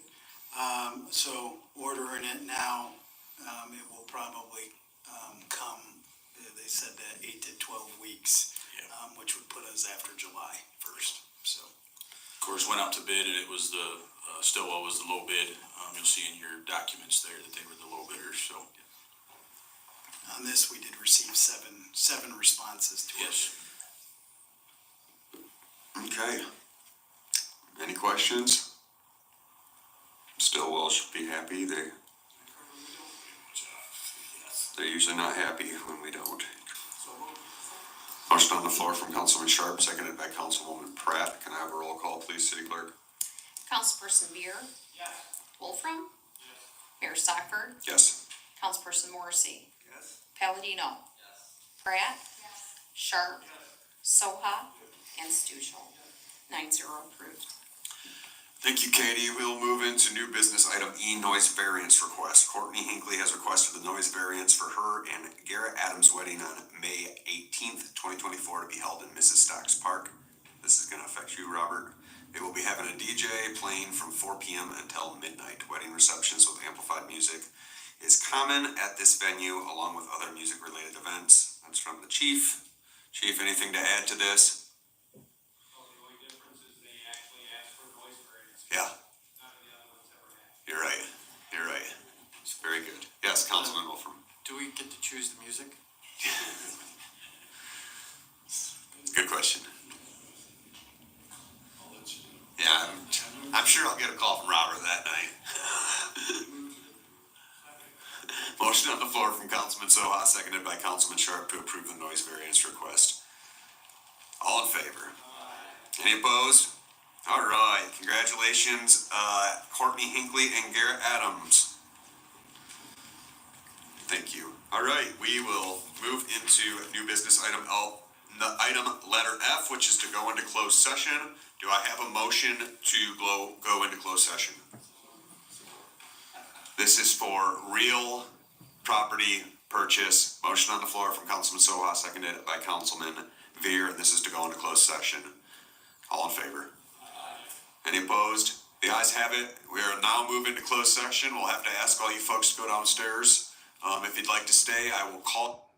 So ordering it now, it will probably, come, they said that 8 to 12 weeks, which would put us after July 1st, so. Of course, went out to bid and it was the, Stillwell was the low bid. You'll see in your documents there that they were the low bidders, so. On this, we did receive seven responses to it. Yes. Okay. Any questions? Stillwell should be happy. They're usually not happy when we don't. Motion on the floor from Councilman Sharp, seconded by Councilwoman Pratt. Can I have a roll call, please, City Clerk? Councilperson Beer? Yes. Wolfram? Yes. Mayor Stockford? Yes. Councilperson Morrissey? Yes. Palladino? Yes. Pratt? Yes. Sharp? Soha? And Stujol. 9-0 approved. Thank you, Katie. We'll move into new business item E, noise variance request. Courtney Hinckley has requested the noise variance for her and Garrett Adams' wedding on May 18th, 2024 to be held in Mrs. Stocks Park. This is going to affect you, Robert. They will be having a DJ playing from 4 p.m. until midnight. Wedding receptions with amplified music is common at this venue, along with other music-related events. That's from the chief. Chief, anything to add to this? Yeah. You're right. You're right. It's very good. Yes, Councilman Wolfram. Do we get to choose the music? Good question. Yeah, I'm sure I'll get a call from Robert that night. Motion on the floor from Councilman Soha, seconded by Councilman Sharp to approve the noise variance request. All in favor? Any opposed? All right, congratulations, Courtney Hinckley and Garrett Adams. Thank you. All right, we will move into new business item L, the item letter F, which is to go into closed session. Do I have a motion to go into closed session? This is for real property purchase. Motion on the floor from Councilman Soha, seconded by Councilman Veer, and this is to go into closed session. All in favor? Any opposed? The ayes have it. We are now moving to closed session. We'll have to ask all you folks to go downstairs. If you'd like to stay, I will call.